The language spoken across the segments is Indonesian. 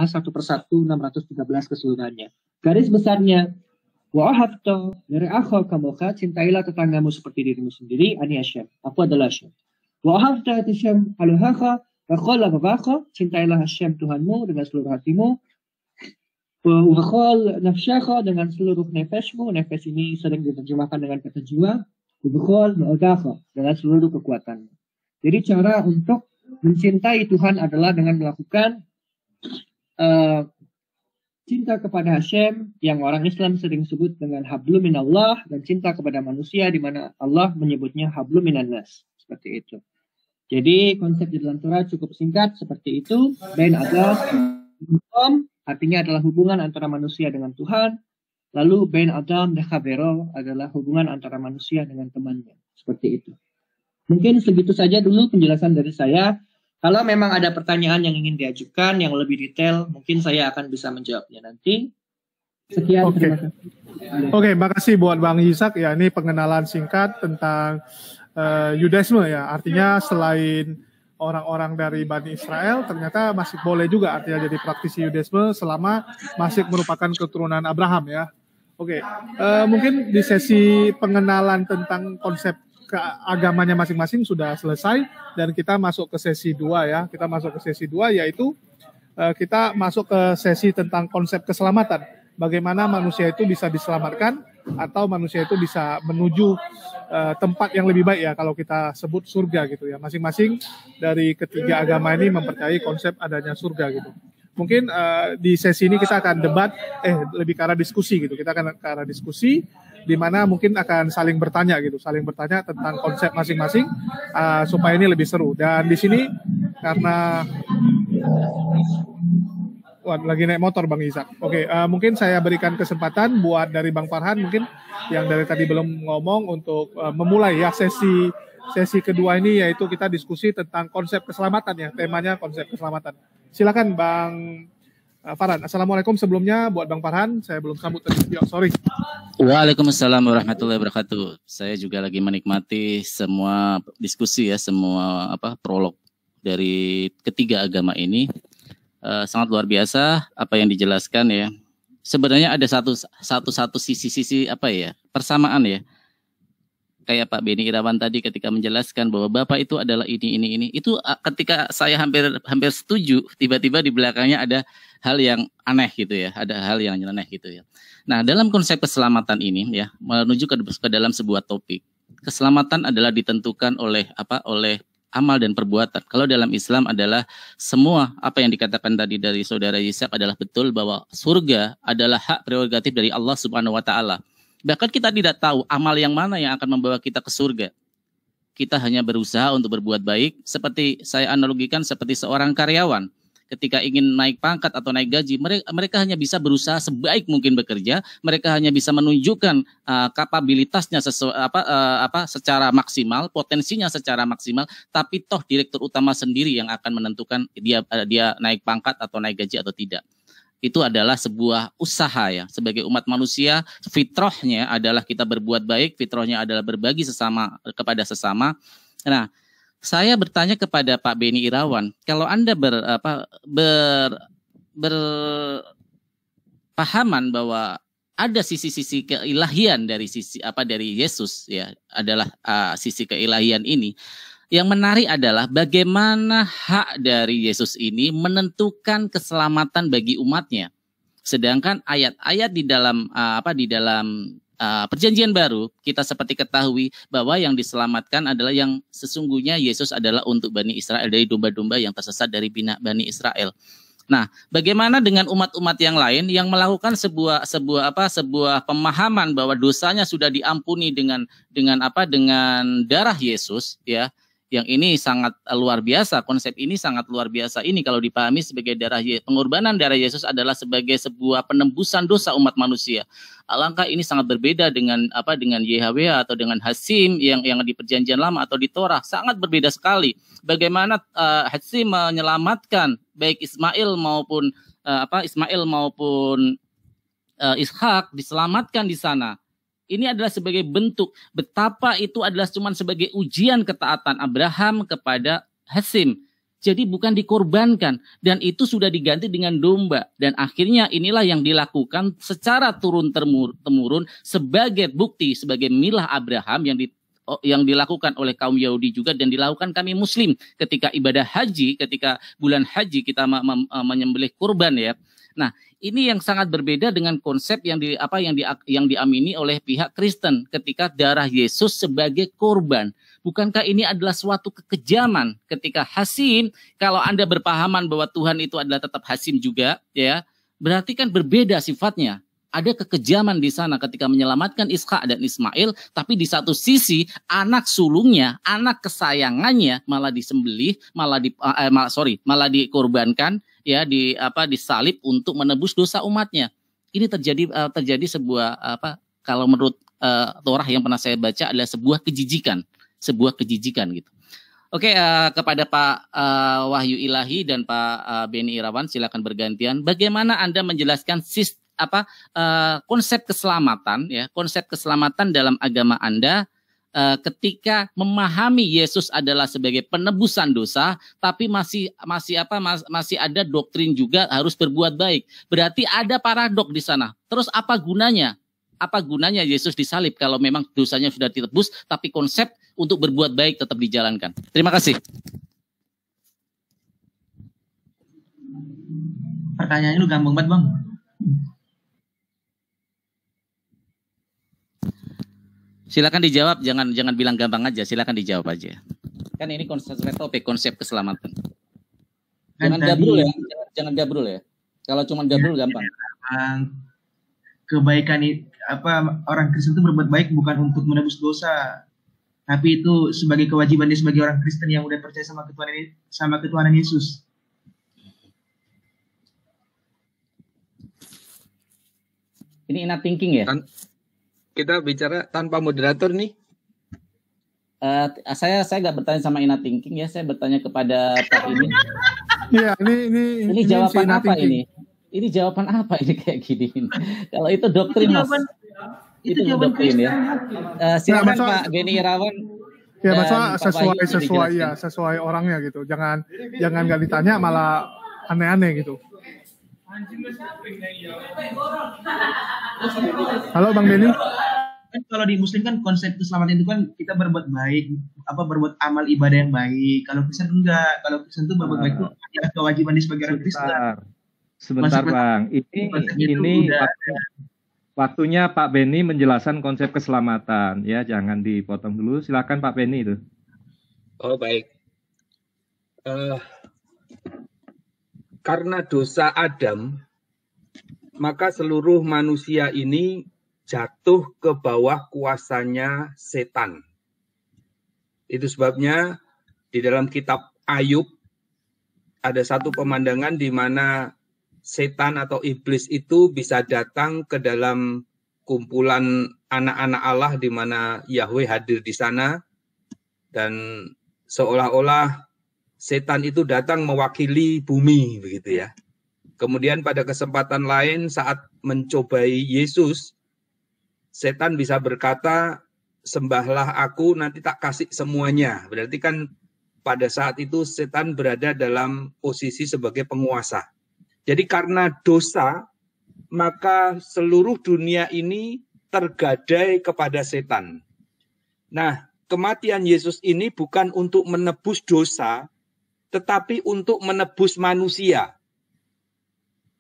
satu persatu 613 keseluruhannya. Garis besarnya, wa ahabta yara'akha kamoka, cintailah tetanggamu seperti dirimu sendiri, ani Hashem, aku adalah Hashem. Wa ahabta Hashem aluhakha, wa qala babakha, cintailah Hashem Tuhanmu dengan seluruh hatimu, wa qala nafsyakha, dengan seluruh nefesmu, nefes ini sering diterjemahkan dengan kata jiwa, wa qala ma'adakha, dengan seluruh kekuatanmu. Jadi cara untuk mencintai Tuhan adalah dengan melakukan cinta kepada Hashem yang orang Islam sering sebut dengan hablum minallah, dan cinta kepada manusia di mana Allah menyebutnya hablum minannas, seperti itu. Jadi konsep di dalam Torah cukup singkat seperti itu. Bain ada artinya adalah hubungan antara manusia dengan Tuhan. Lalu bain adam dekhavero adalah hubungan antara manusia dengan temannya, seperti itu. Mungkin segitu saja dulu penjelasan dari saya. Kalau memang ada pertanyaan yang ingin diajukan yang lebih detail, mungkin saya akan bisa menjawabnya nanti. Sekian. Oke, makasih buat Bang Ishak. Ya, ini pengenalan singkat tentang Yudaisme ya. Artinya selain orang-orang dari Bani Israel, ternyata masih boleh juga artinya jadi praktisi Yudaisme selama masih merupakan keturunan Abraham ya. Oke, mungkin di sesi pengenalan tentang konsep keagamanya masing-masing sudah selesai dan kita masuk ke sesi 2 ya. Kita masuk ke sesi 2 yaitu kita masuk ke sesi tentang konsep keselamatan. Bagaimana manusia itu bisa diselamatkan atau manusia itu bisa menuju tempat yang lebih baik ya, kalau kita sebut surga gitu ya. Masing-masing dari ketiga agama ini mempercayai konsep adanya surga gitu. Mungkin di sesi ini kita akan debat, lebih ke arah diskusi gitu. Kita akan ke arah diskusi di mana mungkin akan saling bertanya tentang konsep masing-masing supaya ini lebih seru. Dan di sini karena lagi naik motor Bang Ishak. Oke, mungkin saya berikan kesempatan buat dari Bang Farhan mungkin yang dari tadi belum ngomong untuk memulai ya sesi kedua ini, yaitu kita diskusi tentang konsep keselamatan ya. Temanya konsep keselamatan. Silakan Bang Farhan. Assalamualaikum sebelumnya buat Bang Farhan, saya belum sambut tadi. Sorry. Waalaikumsalam warahmatullahi wabarakatuh. Saya juga lagi menikmati semua diskusi ya, semua prolog dari ketiga agama ini. Sangat luar biasa apa yang dijelaskan ya. Sebenarnya ada satu sisi persamaan ya. Kayak Pak Beni Irawan tadi ketika menjelaskan bahwa Bapak itu adalah ini. Itu ketika saya hampir setuju, tiba-tiba di belakangnya ada hal yang aneh gitu ya, ada hal yang nyeleneh gitu ya. Nah, dalam konsep keselamatan ini ya, menuju ke dalam sebuah topik. Keselamatan adalah ditentukan oleh amal dan perbuatan. Kalau dalam Islam adalah semua apa yang dikatakan tadi dari saudara Ishak adalah betul, bahwa surga adalah hak prerogatif dari Allah Subhanahu wa taala. Bahkan kita tidak tahu amal yang mana yang akan membawa kita ke surga. Kita hanya berusaha untuk berbuat baik, seperti saya analogikan seperti seorang karyawan. Ketika ingin naik pangkat atau naik gaji, mereka hanya bisa berusaha sebaik mungkin bekerja, mereka hanya bisa menunjukkan kapabilitasnya secara maksimal, potensinya secara maksimal, tapi toh direktur utama sendiri yang akan menentukan dia naik pangkat atau naik gaji atau tidak. Itu adalah sebuah usaha ya. Sebagai umat manusia, fitrahnya adalah kita berbuat baik, fitrahnya adalah berbagi kepada sesama. Nah, saya bertanya kepada Pak Beni Irawan, kalau Anda berpahaman bahwa ada sisi-sisi keilahian dari Yesus ya, adalah sisi keilahian ini. Yang menarik adalah bagaimana hak dari Yesus ini menentukan keselamatan bagi umatnya. Sedangkan ayat-ayat di dalam Perjanjian Baru kita seperti ketahui bahwa yang diselamatkan adalah yang sesungguhnya Yesus adalah untuk Bani Israel, dari domba-domba yang tersesat dari Bani Israel. Nah, bagaimana dengan umat-umat yang lain yang melakukan sebuah pemahaman bahwa dosanya sudah diampuni dengan darah Yesus ya. Yang ini sangat luar biasa, konsep ini sangat luar biasa. Ini kalau dipahami sebagai pengorbanan darah Yesus adalah sebagai sebuah penembusan dosa umat manusia. Alangkah ini sangat berbeda dengan YHWH atau dengan Hasim yang di Perjanjian Lama atau di Torah, sangat berbeda sekali. Bagaimana Hasim menyelamatkan baik Ismail maupun Ishak diselamatkan di sana. Ini adalah sebagai bentuk betapa itu adalah cuma sebagai ujian ketaatan Abraham kepada Hasim. Jadi bukan dikorbankan, dan itu sudah diganti dengan domba. Dan akhirnya inilah yang dilakukan secara turun-temurun sebagai bukti, sebagai milah Abraham yang dilakukan oleh kaum Yahudi juga dan dilakukan kami Muslim ketika ibadah haji, ketika bulan haji kita menyembelih kurban ya. Nah, ini yang sangat berbeda dengan konsep yang diamini oleh pihak Kristen ketika darah Yesus sebagai korban. Bukankah ini adalah suatu kekejaman ketika Hasim, kalau Anda berpahaman bahwa Tuhan itu adalah tetap Hasim juga, ya, berarti kan berbeda sifatnya. Ada kekejaman di sana ketika menyelamatkan Ishak dan Ismail, tapi di satu sisi anak sulungnya, anak kesayangannya malah disembelih, malah dikorbankan, ya, disalib untuk menebus dosa umatnya. Ini terjadi sebuah kalau menurut Torah yang pernah saya baca adalah sebuah kejijikan gitu. Oke, kepada Pak Wahyu Ilahi dan Pak Beni Irawan, silakan bergantian. Bagaimana Anda menjelaskan konsep keselamatan, ya, konsep keselamatan dalam agama Anda ketika memahami Yesus adalah sebagai penebusan dosa, tapi masih ada doktrin juga harus berbuat baik. Berarti ada paradok di sana. Terus apa gunanya? Apa gunanya Yesus disalib kalau memang dosanya sudah ditebus, tapi konsep untuk berbuat baik tetap dijalankan? Terima kasih. Pertanyaannya lu gampang banget, Bang. Silakan dijawab, jangan bilang gampang aja, silakan dijawab aja. Kan ini topik konsep keselamatan. Jangan gabrul ya, jangan gabrul ya. Kalau cuma gabrul gampang. Kebaikan orang Kristen itu berbuat baik bukan untuk menebus dosa, tapi itu sebagai kewajiban dia sebagai orang Kristen yang udah percaya sama ketuhanan Yesus. Ini inner thinking ya? Kita bicara tanpa moderator nih. Saya nggak bertanya sama inner thinking ya, saya bertanya kepada Pak ini. Iya, ini jawaban apa ini? Ini jawaban apa ini kayak gini? Kalau itu doktrin Mas. Itu doktrin ya. Silakan Pak Beni Irawan. Ya, masalah sesuai orangnya gitu. Jangan nggak ditanya malah aneh-aneh gitu. Halo Bang Beni. Kan kalau di Muslim kan konsep keselamatan itu kan kita berbuat baik, berbuat amal ibadah yang baik. Kalau Kristen enggak. Kalau Kristen itu berbuat baik itu adalah kewajiban dia sebagai orang Kristen. Sebentar Bang, ini waktunya Pak Beni menjelaskan konsep keselamatan ya, jangan dipotong dulu. Silakan Pak Beni itu. Oh baik. Karena dosa Adam, maka seluruh manusia ini jatuh ke bawah kuasanya setan. Itu sebabnya di dalam kitab Ayub ada satu pemandangan di mana setan atau iblis itu bisa datang ke dalam kumpulan anak-anak Allah di mana Yahweh hadir di sana, dan seolah-olah setan itu datang mewakili bumi begitu ya. Kemudian pada kesempatan lain saat mencobai Yesus, setan bisa berkata, "Sembahlah aku, nanti tak kasih semuanya." Berarti kan pada saat itu setan berada dalam posisi sebagai penguasa. Jadi karena dosa, maka seluruh dunia ini tergadai kepada setan. Nah, kematian Yesus ini bukan untuk menebus dosa, tetapi untuk menebus manusia.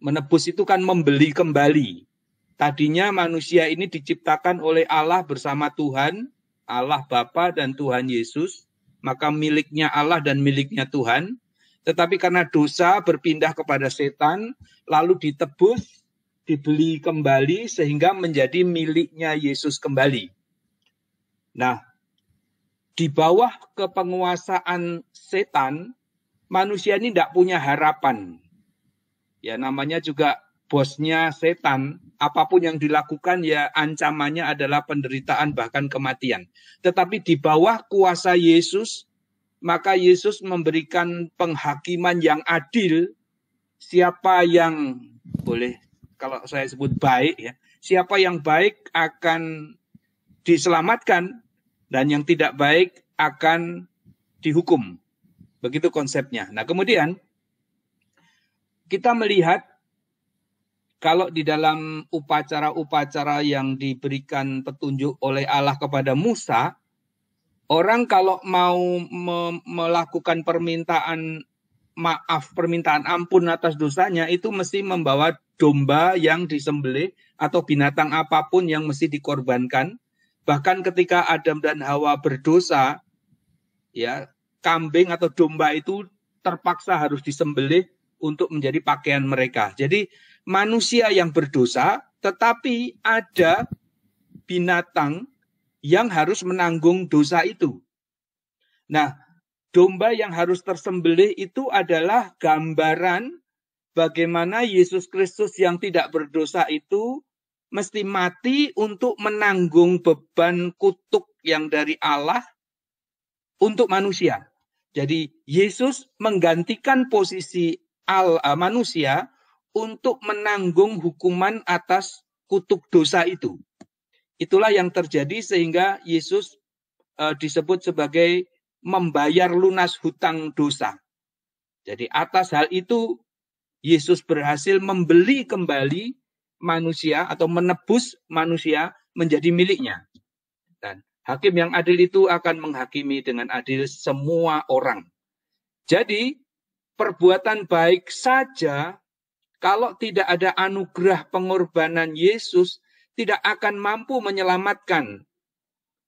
Menebus itu kan membeli kembali. Tadinya manusia ini diciptakan oleh Allah bersama Tuhan, Allah Bapa dan Tuhan Yesus, maka miliknya Allah dan miliknya Tuhan. Tetapi karena dosa berpindah kepada setan, lalu ditebus, dibeli kembali sehingga menjadi miliknya Yesus kembali. Nah, di bawah kepenguasaan setan, manusia ini tidak punya harapan. Ya, namanya juga bosnya setan, apapun yang dilakukan ya ancamannya adalah penderitaan bahkan kematian. Tetapi di bawah kuasa Yesus, maka Yesus memberikan penghakiman yang adil. Siapa yang boleh, kalau saya sebut baik ya, siapa yang baik akan diselamatkan dan yang tidak baik akan dihukum. Begitu konsepnya. Nah, kemudian kita melihat kalau di dalam upacara-upacara yang diberikan petunjuk oleh Allah kepada Musa, orang kalau mau melakukan permintaan maaf, permintaan ampun atas dosanya, itu mesti membawa domba yang disembelih atau binatang apapun yang mesti dikorbankan. Bahkan ketika Adam dan Hawa berdosa, ya, kambing atau domba itu terpaksa harus disembelih untuk menjadi pakaian mereka. Jadi manusia yang berdosa, tetapi ada binatang yang harus menanggung dosa itu. Nah, domba yang harus tersembelih itu adalah gambaran bagaimana Yesus Kristus yang tidak berdosa itu mesti mati untuk menanggung beban kutuk yang dari Allah untuk manusia. Jadi Yesus menggantikan posisi manusia untuk menanggung hukuman atas kutuk dosa itu. Itulah yang terjadi sehingga Yesus disebut sebagai membayar lunas hutang dosa. Jadi atas hal itu Yesus berhasil membeli kembali manusia atau menebus manusia menjadi miliknya. Dan hakim yang adil itu akan menghakimi dengan adil semua orang. Jadi perbuatan baik saja kalau tidak ada anugerah pengorbanan Yesus, tidak akan mampu menyelamatkan.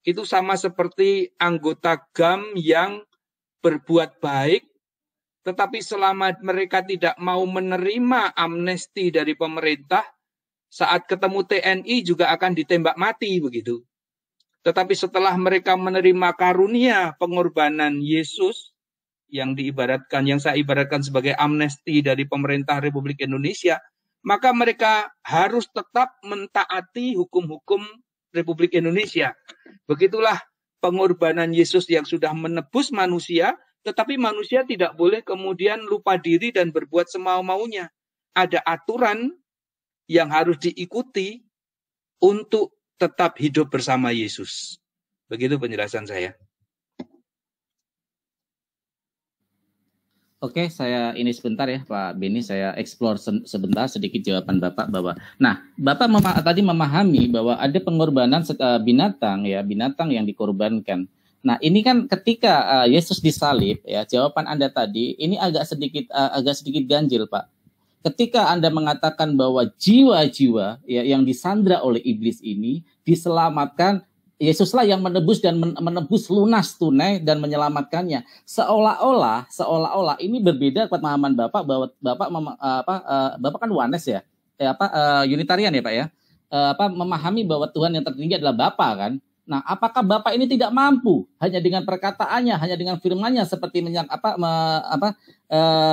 Itu sama seperti anggota GAM yang berbuat baik, tetapi selama mereka tidak mau menerima amnesti dari pemerintah, saat ketemu TNI juga akan ditembak mati begitu. Tetapi setelah mereka menerima karunia pengorbanan Yesus, yang saya ibaratkan sebagai amnesti dari pemerintah Republik Indonesia, maka mereka harus tetap mentaati hukum-hukum Republik Indonesia. Begitulah pengorbanan Yesus yang sudah menebus manusia, tetapi manusia tidak boleh kemudian lupa diri dan berbuat semau-maunya. Ada aturan yang harus diikuti untuk tetap hidup bersama Yesus. Begitu penjelasan saya. Oke, saya ini sebentar ya Pak Beni, saya explore sebentar sedikit jawaban Bapak bahwa, nah Bapak tadi memahami bahwa ada pengorbanan binatang yang dikorbankan. Nah ini kan ketika Yesus disalib ya, jawaban Anda tadi ini agak sedikit ganjil Pak. Ketika Anda mengatakan bahwa jiwa-jiwa ya, yang disandra oleh iblis ini diselamatkan, Yesuslah yang menebus dan menebus lunas tunai dan menyelamatkannya. Seolah-olah ini berbeda pemahaman Bapak bahwa Bapak kan Oneness ya, Unitarian ya Pak ya, memahami bahwa Tuhan yang tertinggi adalah Bapa kan. Nah, apakah Bapak ini tidak mampu hanya dengan perkataannya, hanya dengan firman-Nya seperti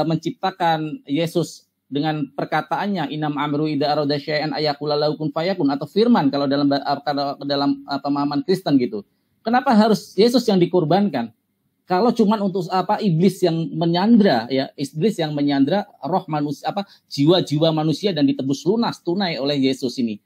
menciptakan Yesus dengan perkataannya inam amru ida arada syai'an ayaqula lahu kun fayakun, atau firman kalau dalam pemahaman Kristen gitu. Kenapa harus Yesus yang dikorbankan? Kalau cuman untuk iblis yang menyandra roh manusia, jiwa-jiwa manusia dan ditebus lunas tunai oleh Yesus ini.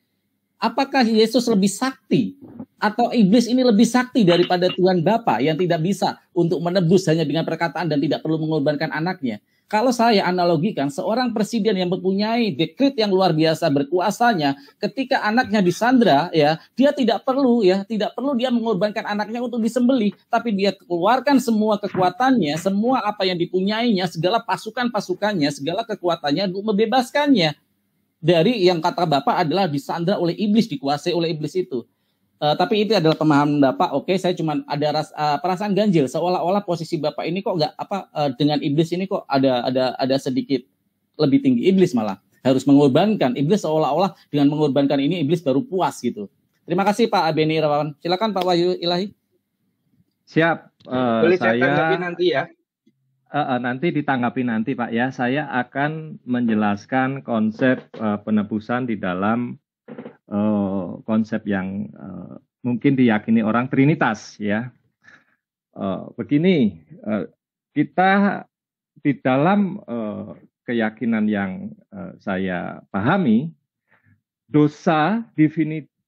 Apakah Yesus lebih sakti atau iblis ini lebih sakti daripada Tuhan Bapa yang tidak bisa untuk menebus hanya dengan perkataan dan tidak perlu mengorbankan anaknya? Kalau saya analogikan, seorang presiden yang mempunyai dekret yang luar biasa berkuasanya, ketika anaknya disandra, ya, dia tidak perlu dia mengorbankan anaknya untuk disembelih, tapi dia keluarkan semua kekuatannya, semua apa yang dipunyainya, segala pasukan-pasukannya, segala kekuatannya untuk membebaskannya dari yang kata Bapak adalah disandra oleh iblis, dikuasai oleh iblis itu. Tapi itu adalah pemahaman Bapak. Oke, saya cuma ada perasaan ganjil, seolah-olah posisi Bapak ini kok dengan iblis ini kok ada sedikit lebih tinggi. Iblis malah harus mengorbankan. Iblis seolah-olah dengan mengorbankan ini iblis baru puas gitu. Terima kasih Pak Beni Irawan. Silakan Pak Wahyu Ilahi. Siap. Boleh saya tanggapi nanti ya. Nanti ditanggapi nanti Pak ya. Saya akan menjelaskan konsep penebusan di dalam konsep yang mungkin diyakini orang Trinitas ya. Begini, kita di dalam keyakinan yang saya pahami, dosa,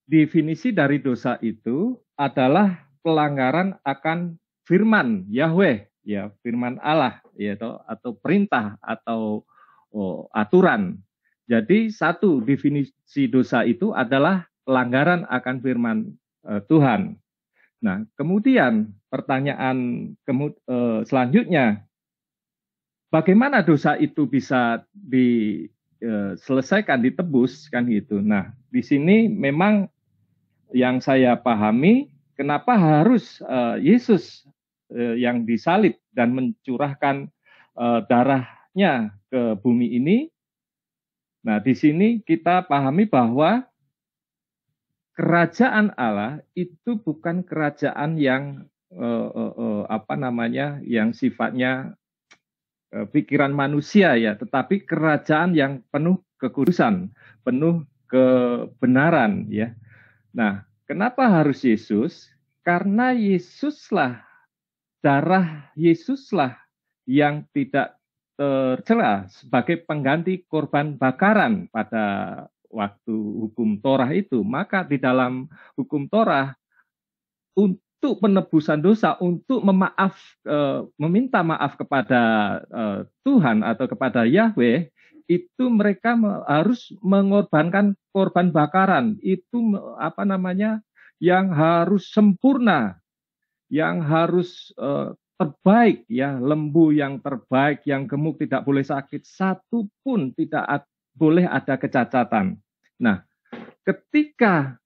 definisi dari dosa itu adalah pelanggaran akan firman Yahweh ya, firman Allah, ya, atau perintah atau aturan. Jadi satu definisi dosa itu adalah pelanggaran akan firman Tuhan. Nah, kemudian pertanyaan selanjutnya, bagaimana dosa itu bisa diselesaikan, ditebus, kan gitu. Nah, di sini memang yang saya pahami, kenapa harus Yesus yang disalib dan mencurahkan darahnya ke bumi ini. Nah, di sini kita pahami bahwa kerajaan Allah itu bukan kerajaan yang yang sifatnya pikiran manusia, ya, tetapi kerajaan yang penuh kekudusan, penuh kebenaran, ya. Nah, kenapa harus Yesus? Karena Yesuslah, darah Yesuslah yang tidak tercela sebagai pengganti korban bakaran pada waktu hukum Torah itu. Maka di dalam hukum Torah, untuk penebusan dosa, untuk meminta maaf kepada Tuhan atau kepada Yahweh, itu mereka harus mengorbankan korban bakaran. Itu yang harus sempurna, yang harus terbaik, ya, lembu yang terbaik, yang gemuk, tidak boleh sakit, satu pun tidak boleh ada kecacatan. Nah, ketika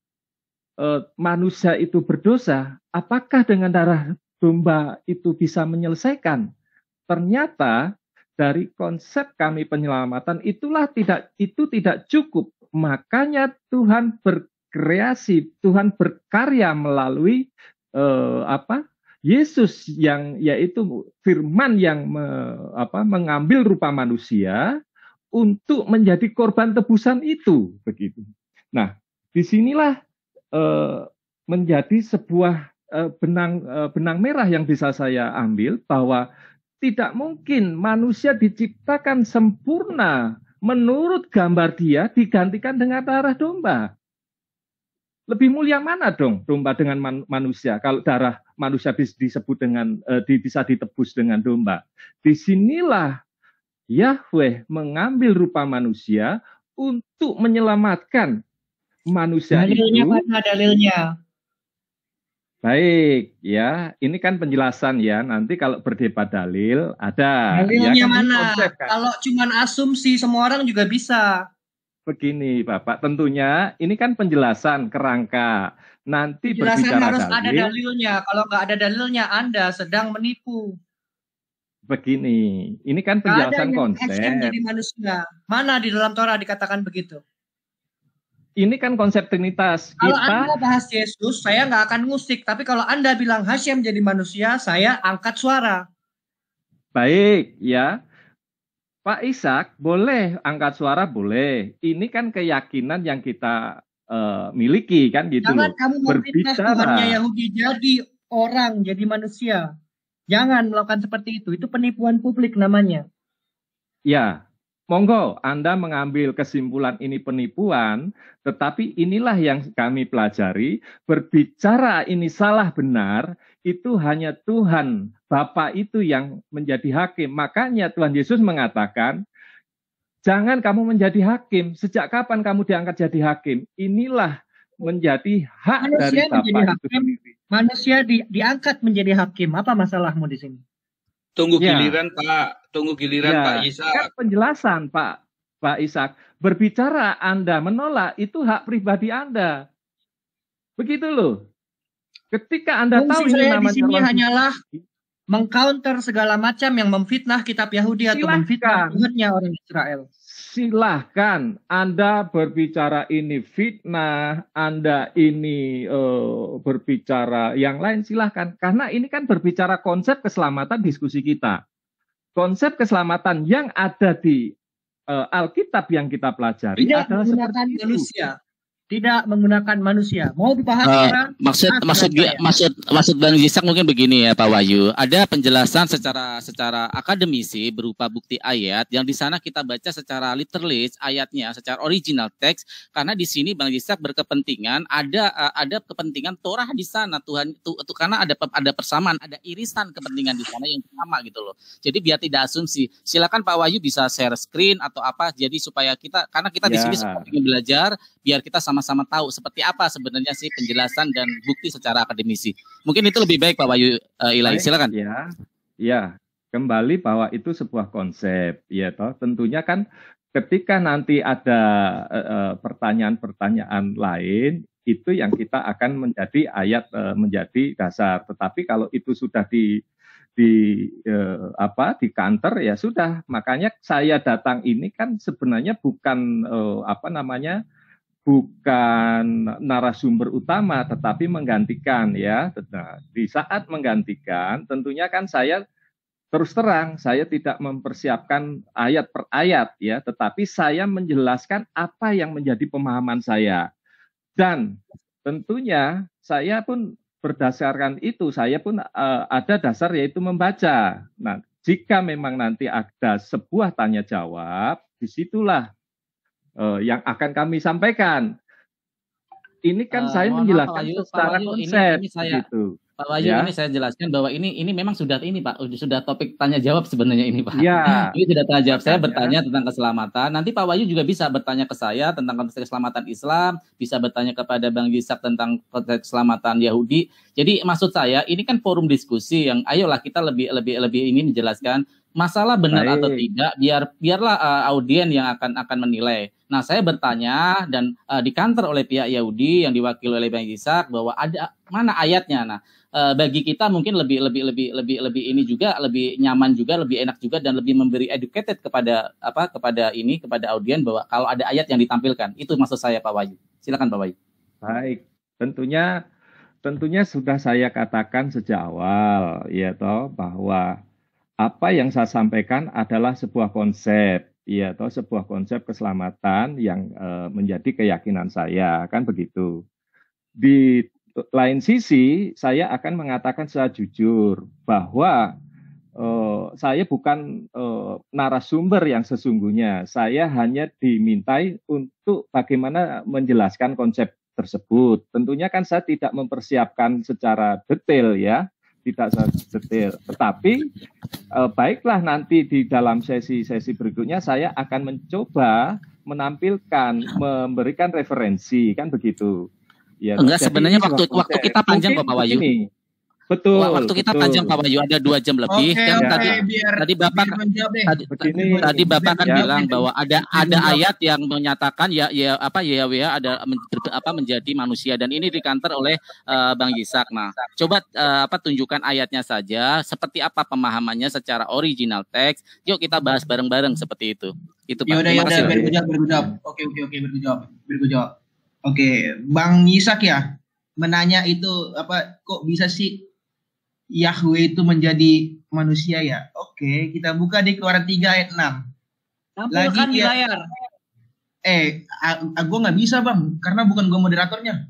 manusia itu berdosa, apakah dengan darah domba itu bisa menyelesaikan? Ternyata dari konsep kami penyelamatan itu tidak cukup. Makanya Tuhan berkreasi, Tuhan berkarya melalui Yesus, yang yaitu firman yang mengambil rupa manusia untuk menjadi korban tebusan itu, begitu. Nah, disinilah menjadi sebuah benang merah yang bisa saya ambil, bahwa tidak mungkin manusia diciptakan sempurna menurut gambar dia digantikan dengan darah domba. Lebih mulia mana dong domba dengan manusia kalau darah manusia disebut dengan bisa ditebus dengan domba? Disinilah Yahweh mengambil rupa manusia untuk menyelamatkan manusia. Dalilnya itu. Mana dalilnya? Baik, ya, ini kan penjelasan, ya. Nanti kalau berdebat dalil ada. Dalilnya ya, kan mana? Konsep, kan? Kalau cuman asumsi semua orang juga bisa. Begini, Bapak, tentunya ini kan penjelasan kerangka. Nanti Penjelasan berbicara harus dalil. ada dalilnya. Kalau nggak ada dalilnya, Anda sedang menipu. Begini, ini kan penjelasan konsep. Jadi manusia. Mana di dalam Torah dikatakan begitu? Ini kan konsep Trinitas. Kalau Anda bahas Yesus, saya nggak akan ngusik. Tapi kalau Anda bilang Hashem jadi manusia, saya angkat suara. Baik, ya. Pak Ishak, boleh angkat suara, boleh. Ini kan keyakinan yang kita miliki, kan gitu. Jangan loh. kamu memfitnah Tuhannya Yahudi jadi orang, jadi manusia. Jangan melakukan seperti itu. Itu penipuan publik namanya. Ya, monggo Anda mengambil kesimpulan ini penipuan, tetapi inilah yang kami pelajari. Berbicara ini salah benar, itu hanya Tuhan Bapa itu yang menjadi hakim. Makanya Tuhan Yesus mengatakan, jangan kamu menjadi hakim. Sejak kapan kamu diangkat jadi hakim? Inilah menjadi hak dari Bapa itu sendiri. Manusia diangkat menjadi hakim. Apa masalahmu di sini? Tunggu giliran, Pak. Tunggu giliran, Pak Ishak. Kan penjelasan, Pak Ishak. Berbicara Anda menolak, itu hak pribadi Anda. Begitu loh. Ketika Anda tahu ini namanya, di sini hanyalah mengcounter segala macam yang memfitnah kitab Yahudi atau memfitnah Tuhannya orang Israel. Silahkan Anda berbicara ini fitnah, Anda ini berbicara yang lain, silahkan. Karena ini kan berbicara konsep keselamatan diskusi kita. Konsep keselamatan yang ada di Alkitab yang kita pelajari tidak adalah menggunakan seperti manusia. tidak menggunakan manusia. Mau dibahas sekarang? Maksud Bang Yisak mungkin begini ya Pak Wahyu. Ada penjelasan secara akademisi berupa bukti ayat yang di sana kita baca secara literally ayatnya, secara original teks. Karena di sini Bang Yisak berkepentingan ada kepentingan Torah di sana Tuhan itu karena ada persamaan, ada irisan kepentingan di sana yang sama gitu loh. Jadi biar tidak asumsi. Silakan Pak Wahyu bisa share screen atau apa. Jadi supaya karena kita di sini seperti belajar, biar kita sama-sama tahu seperti apa sebenarnya sih penjelasan dan bukti secara akademisi. Mungkin itu lebih baik Pak Wahyu Ilahi, silakan. Ya, kembali bahwa itu sebuah konsep, ya toh. Tentunya kan ketika nanti ada pertanyaan-pertanyaan lain, itu yang kita akan menjadi ayat menjadi dasar. Tetapi kalau itu sudah di kantor ya sudah. Makanya saya datang ini kan sebenarnya bukan bukan narasumber utama, tetapi menggantikan ya. Nah, di saat menggantikan, tentunya kan saya terus terang saya tidak mempersiapkan ayat per ayat ya, tetapi saya menjelaskan apa yang menjadi pemahaman saya. Dan tentunya saya pun berdasarkan itu, saya pun ada dasar yaitu membaca. Nah, jika memang nanti ada sebuah tanya jawab, disitulah yang akan kami sampaikan. Ini kan saya menjelaskan secara konsep gitu. Pak Wahyu, ini saya jelaskan bahwa ini memang sudah topik tanya jawab sebenarnya ini Pak. Ya. Ini sudah tanya jawab. Saya bertanya tentang keselamatan. Nanti Pak Wahyu juga bisa bertanya ke saya tentang konteks keselamatan Islam, bisa bertanya kepada Bang Yisak tentang konteks keselamatan Yahudi. Jadi maksud saya ini kan forum diskusi yang ayolah kita lebih ingin menjelaskan masalah benar atau tidak, biarlah audien yang akan menilai. Nah, saya bertanya dan dikantor oleh pihak Yahudi yang diwakili oleh Bang Yisak bahwa ada mana ayatnya. Nah, bagi kita mungkin lebih ini juga lebih nyaman juga, lebih enak juga dan lebih memberi educated kepada audien bahwa kalau ada ayat yang ditampilkan. Itu maksud saya Pak Wahyu. Silakan Pak Wahyu. Baik, tentunya sudah saya katakan sejak awal ya toh bahwa apa yang saya sampaikan adalah sebuah konsep, ya toh sebuah konsep keselamatan yang menjadi keyakinan saya, kan begitu. Di lain sisi, saya akan mengatakan secara jujur bahwa saya bukan narasumber yang sesungguhnya. Saya hanya dimintai untuk bagaimana menjelaskan konsep tersebut. Tentunya kan saya tidak mempersiapkan secara detail ya, tidak detail. Tetapi baiklah nanti di dalam sesi-sesi berikutnya saya akan mencoba menampilkan, memberikan referensi, kan begitu. Ya, enggak, sebenarnya waktu kita panjang kok Pak Wahyu. Betul. Waktu kita panjang Pak Wahyu, ada 2 jam lebih. Tadi Bapak kan bilang bahwa ada ayat yang menyatakan Yahweh ada menjadi manusia dan ini dikantor oleh Bang Yisak. Nah, coba tunjukkan ayatnya saja seperti apa pemahamannya secara original teks. Yuk kita bahas bareng-bareng seperti itu. Itu Pak. Yaudah, bergujab. Oke, bergujab. Oke, Bang Yisak ya menanya itu kok bisa sih Yahweh itu menjadi manusia ya? Oke, kita buka di Keluaran 3 ayat 6. Tampilkan di layar. Gue nggak bisa Bang, karena bukan gue moderatornya.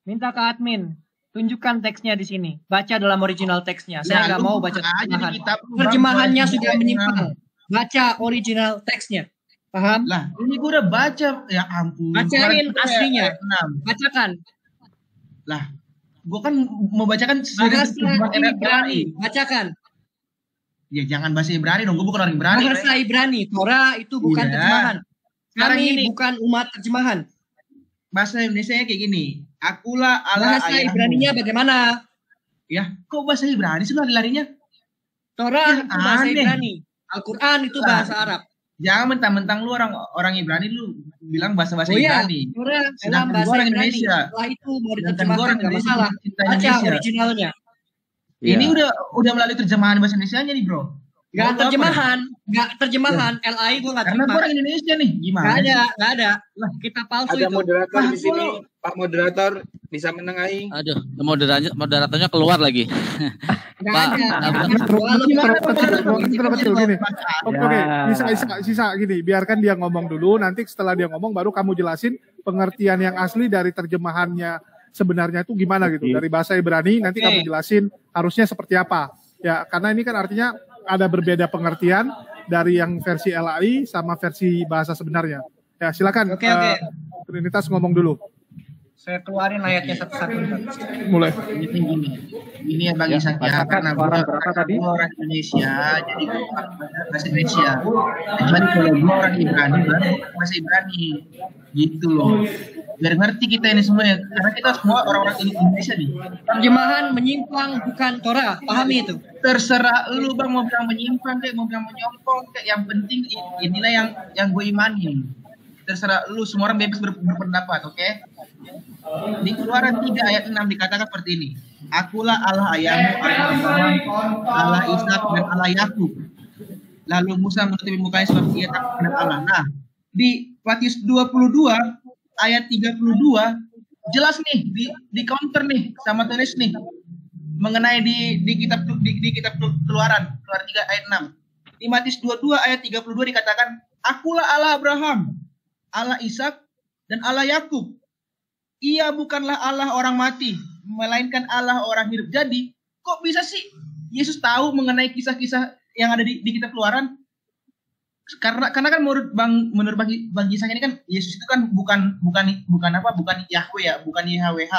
Minta ke admin, tunjukkan teksnya di sini. Baca dalam original teksnya. Saya nggak mau baca terjemahan. Terjemahannya sudah menyimpang. Baca original teksnya. Paham? Lah, ini gue udah baca, ya ampun. Bacain aslinya. Bacakan. Lah, gue kan membacakan bahasa Ibrani. Bacakan. Ya jangan bahasa Ibrani dong, gue bukan orang Ibrani. Bahasa Ibrani, Torah itu bukan terjemahan. Kami bukan umat terjemahan. Bahasa Indonesia kayak gini. Akulah Allah. Bahasa Ibraninya bagaimana? Ya, kok bahasa Ibrani sih lari-larinya? Torah itu bahasa Ibrani. Al-Quran itu bahasa Arab. Jangan mentang-mentang lu orang Ibrani lu bilang bahasa-bahasa Ibrani. Sedangkan bahasa Ibrani. Setelah itu mau diterjemahkan nggak masalah. Baca originalnya. Ini udah melalui terjemahan bahasa Indonesianya nih bro. Nggak terjemahan. LAI gue nggak terima. Karena gue orang Indonesia nih, gimana? Nggak ada. Lah, kita palsu Ada itu. moderator di sini, Pak Moderator bisa menengahi. Aduh, moderatornya keluar lagi. Nggak ada. Terlalu kecil gini. Oke, sisa gini. Biarkan dia ngomong dulu. Nanti setelah dia ngomong, baru kamu jelasin pengertian yang asli dari terjemahannya sebenarnya itu gimana gitu. Dari bahasa Ibrani, nanti kamu jelasin harusnya seperti apa. Ya, karena ini kan artinya ada berbeda pengertian dari yang versi LAI sama versi bahasa sebenarnya. Ya, silakan. Trinitas ngomong dulu. Saya keluarin ayatnya satu-satu. Mulai. Ini ya Bang Ishak ya, karena gue orang Indonesia, jadi gue bahasa Indonesia. Kecuali kalau gue orang Ibrani, baru bahasa Ibrani. Gitu loh. Biar ngerti kita ini semua ya, karena kita semua orang-orang Indonesia nih. Terjemahan menyimpang bukan Torah, pahami itu. Terserah lu Bang, mau bilang menyimpang kayak mau bilang menyompong kayak, yang penting inilah yang gue imani. Terserah lu, semua orang bebas berpendapat, oke? Di Keluaran 3 ayat 6 dikatakan seperti ini. Akulah Allah ayahmu, Allah Ishak dan Allah Yakub. Lalu Musa menutupi mukanya sebab ia takut kepada Allah. Nah, di Matius 22 ayat 32 jelas nih di counter nih sama tulis nih mengenai di kitab Keluaran 3 ayat 6. Di Matius 22 ayat 32 dikatakan, akulah Allah Abraham, Allah Ishak dan Allah Yakub. Ia bukanlah Allah orang mati, melainkan Allah orang hidup. Jadi, kok bisa sih Yesus tahu mengenai kisah-kisah yang ada di kitab Keluaran? Karena kan menurut Bang Ishak ini kan Yesus itu kan bukan Yahweh ya, bukan YHWH.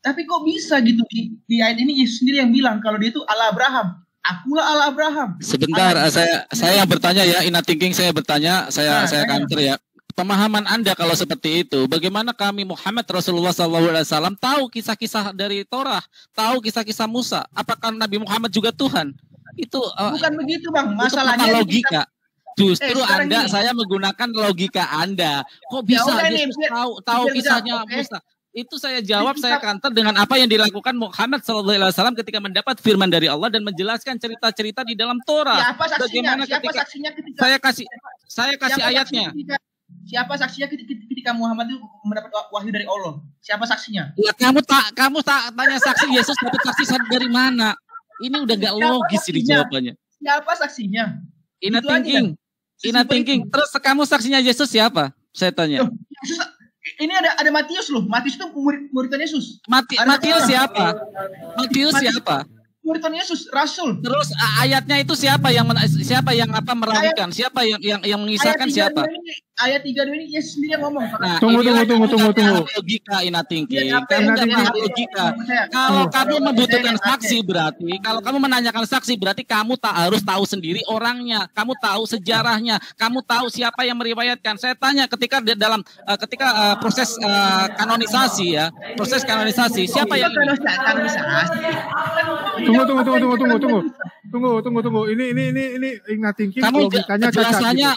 Tapi kok bisa gitu di ayat ini Yesus sendiri yang bilang kalau dia itu Allah Abraham. Akulah Allah Abraham. Sebentar, saya yang bertanya ya, Ina Thinking saya bertanya, saya counter ya. Pemahaman Anda kalau seperti itu, bagaimana kami Muhammad Rasulullah SAW tahu kisah-kisah dari Torah, tahu kisah-kisah Musa? Apakah Nabi Muhammad juga Tuhan? Itu bukan begitu Bang, masalahnya logika. Justru Anda, saya menggunakan logika Anda. Kok bisa Yesus tahu kisahnya Musa? Itu saya jawab, saya counter dengan apa yang dilakukan Muhammad SAW ketika mendapat firman dari Allah dan menjelaskan cerita-cerita di dalam Torah. Siapa saksinya? Saya kasih ayatnya. Siapa saksinya ketika Muhammad itu mendapat wahyu dari Allah? Siapa saksinya? Ya kamu tak tanya saksi Yesus dapat saksi dari mana? Ini udah nggak logis ini jawabannya. Siapa saksinya? Ina Thinking. Terus kamu saksinya Yesus siapa? Saya tanya. Yesus, ini ada Matius loh. Matius itu murid Yesus. Matius siapa? Murid Yesus, Rasul. Terus ayatnya itu siapa yang meragukan? Siapa yang mengisahkan siapa? Ayat 32 ini Yesus sendiri yang ngomong. Nah, tunggu. Logika Ina Thinking. Kamu nggak paham logika. Kalau kamu membutuhkan saksi berarti, kalau kamu menanyakan saksi berarti kamu tak harus tahu sendiri orangnya, kamu tahu sejarahnya, kamu tahu siapa yang meriwayatkan. Saya tanya ketika proses kanonisasi ya, siapa yang Tunggu. Ini Ina Thinking kamu logikanya cacat. Gitu.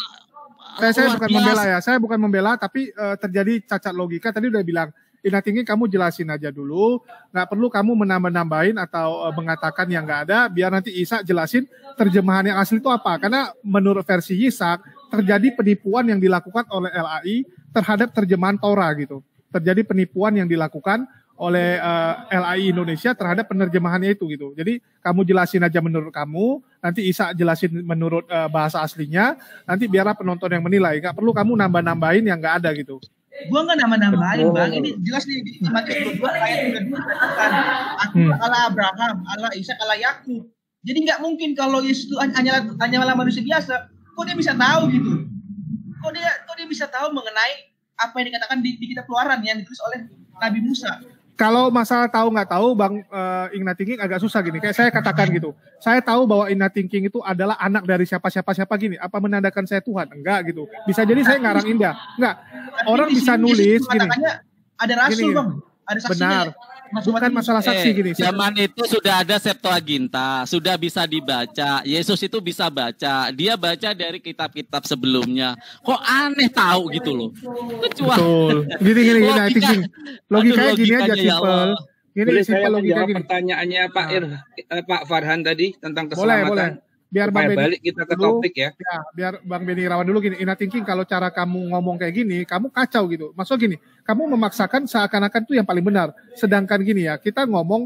Saya bukan membela, tapi terjadi cacat logika. Tadi udah bilang, Ina Thinking kamu jelasin aja dulu, nggak perlu kamu menambah-nambahin atau mengatakan yang nggak ada, biar nanti Ishak jelasin terjemahan yang asli itu apa. Karena menurut versi Ishak, terjadi penipuan yang dilakukan oleh LAI terhadap terjemahan Torah gitu. Terjadi penipuan yang dilakukan oleh LAI Indonesia terhadap penerjemahannya itu gitu. Jadi kamu jelasin aja menurut kamu, nanti Ishak jelasin menurut bahasa aslinya, nanti biarlah penonton yang menilai. Nggak perlu kamu nambah-nambahin yang nggak ada gitu. Gua nggak nambah-nambahin Bang, ini jelas di Matius 22 ayat 32 katakan, aku Allah Abraham, Allah Ishak, Allah Yakub. Jadi nggak mungkin kalau Yesus itu hanyalah manusia biasa, kok dia bisa tahu gitu? Kok dia bisa tahu mengenai apa yang dikatakan di kitab Keluaran yang ditulis oleh Nabi Musa? Kalau masalah tahu nggak tahu, Bang Ina Thinking agak susah gini. Kayak saya katakan gitu. Saya tahu bahwa Ina Thinking itu adalah anak dari siapa gini. Apa menandakan saya Tuhan? Enggak gitu. Bisa jadi saya ngarang indah. Enggak. Orang bisa nulis gini. Ada rasul, Bang. Ada saksinya. Benar. Bukan masalah saksi gini. Zaman itu sudah ada Septuaginta, sudah bisa dibaca. Yesus itu bisa baca. Dia baca dari kitab-kitab sebelumnya. Kok aneh tahu gitu loh. Betul. Gini logikanya gini aja simpel. Boleh saya menjawab pertanyaannya Pak Farhan tadi tentang keselamatan? biar Bang Supaya Benny balik kita ke dulu, topik ya. ya, biar Bang Benny Irawan dulu gini, inner thinking kalau cara kamu ngomong kayak gini, kamu kacau gitu. Maksudnya gini, kamu memaksakan seakan-akan itu yang paling benar. Sedangkan gini ya, kita ngomong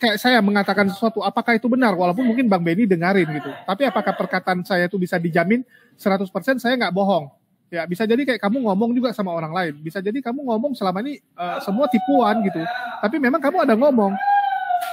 kayak saya mengatakan sesuatu, apakah itu benar? Walaupun mungkin Bang Benny dengarin gitu. Tapi apakah perkataan saya itu bisa dijamin 100% saya nggak bohong? Ya, bisa jadi kayak kamu ngomong juga sama orang lain. Bisa jadi kamu ngomong selama ini semua tipuan gitu. Tapi memang kamu ada ngomong.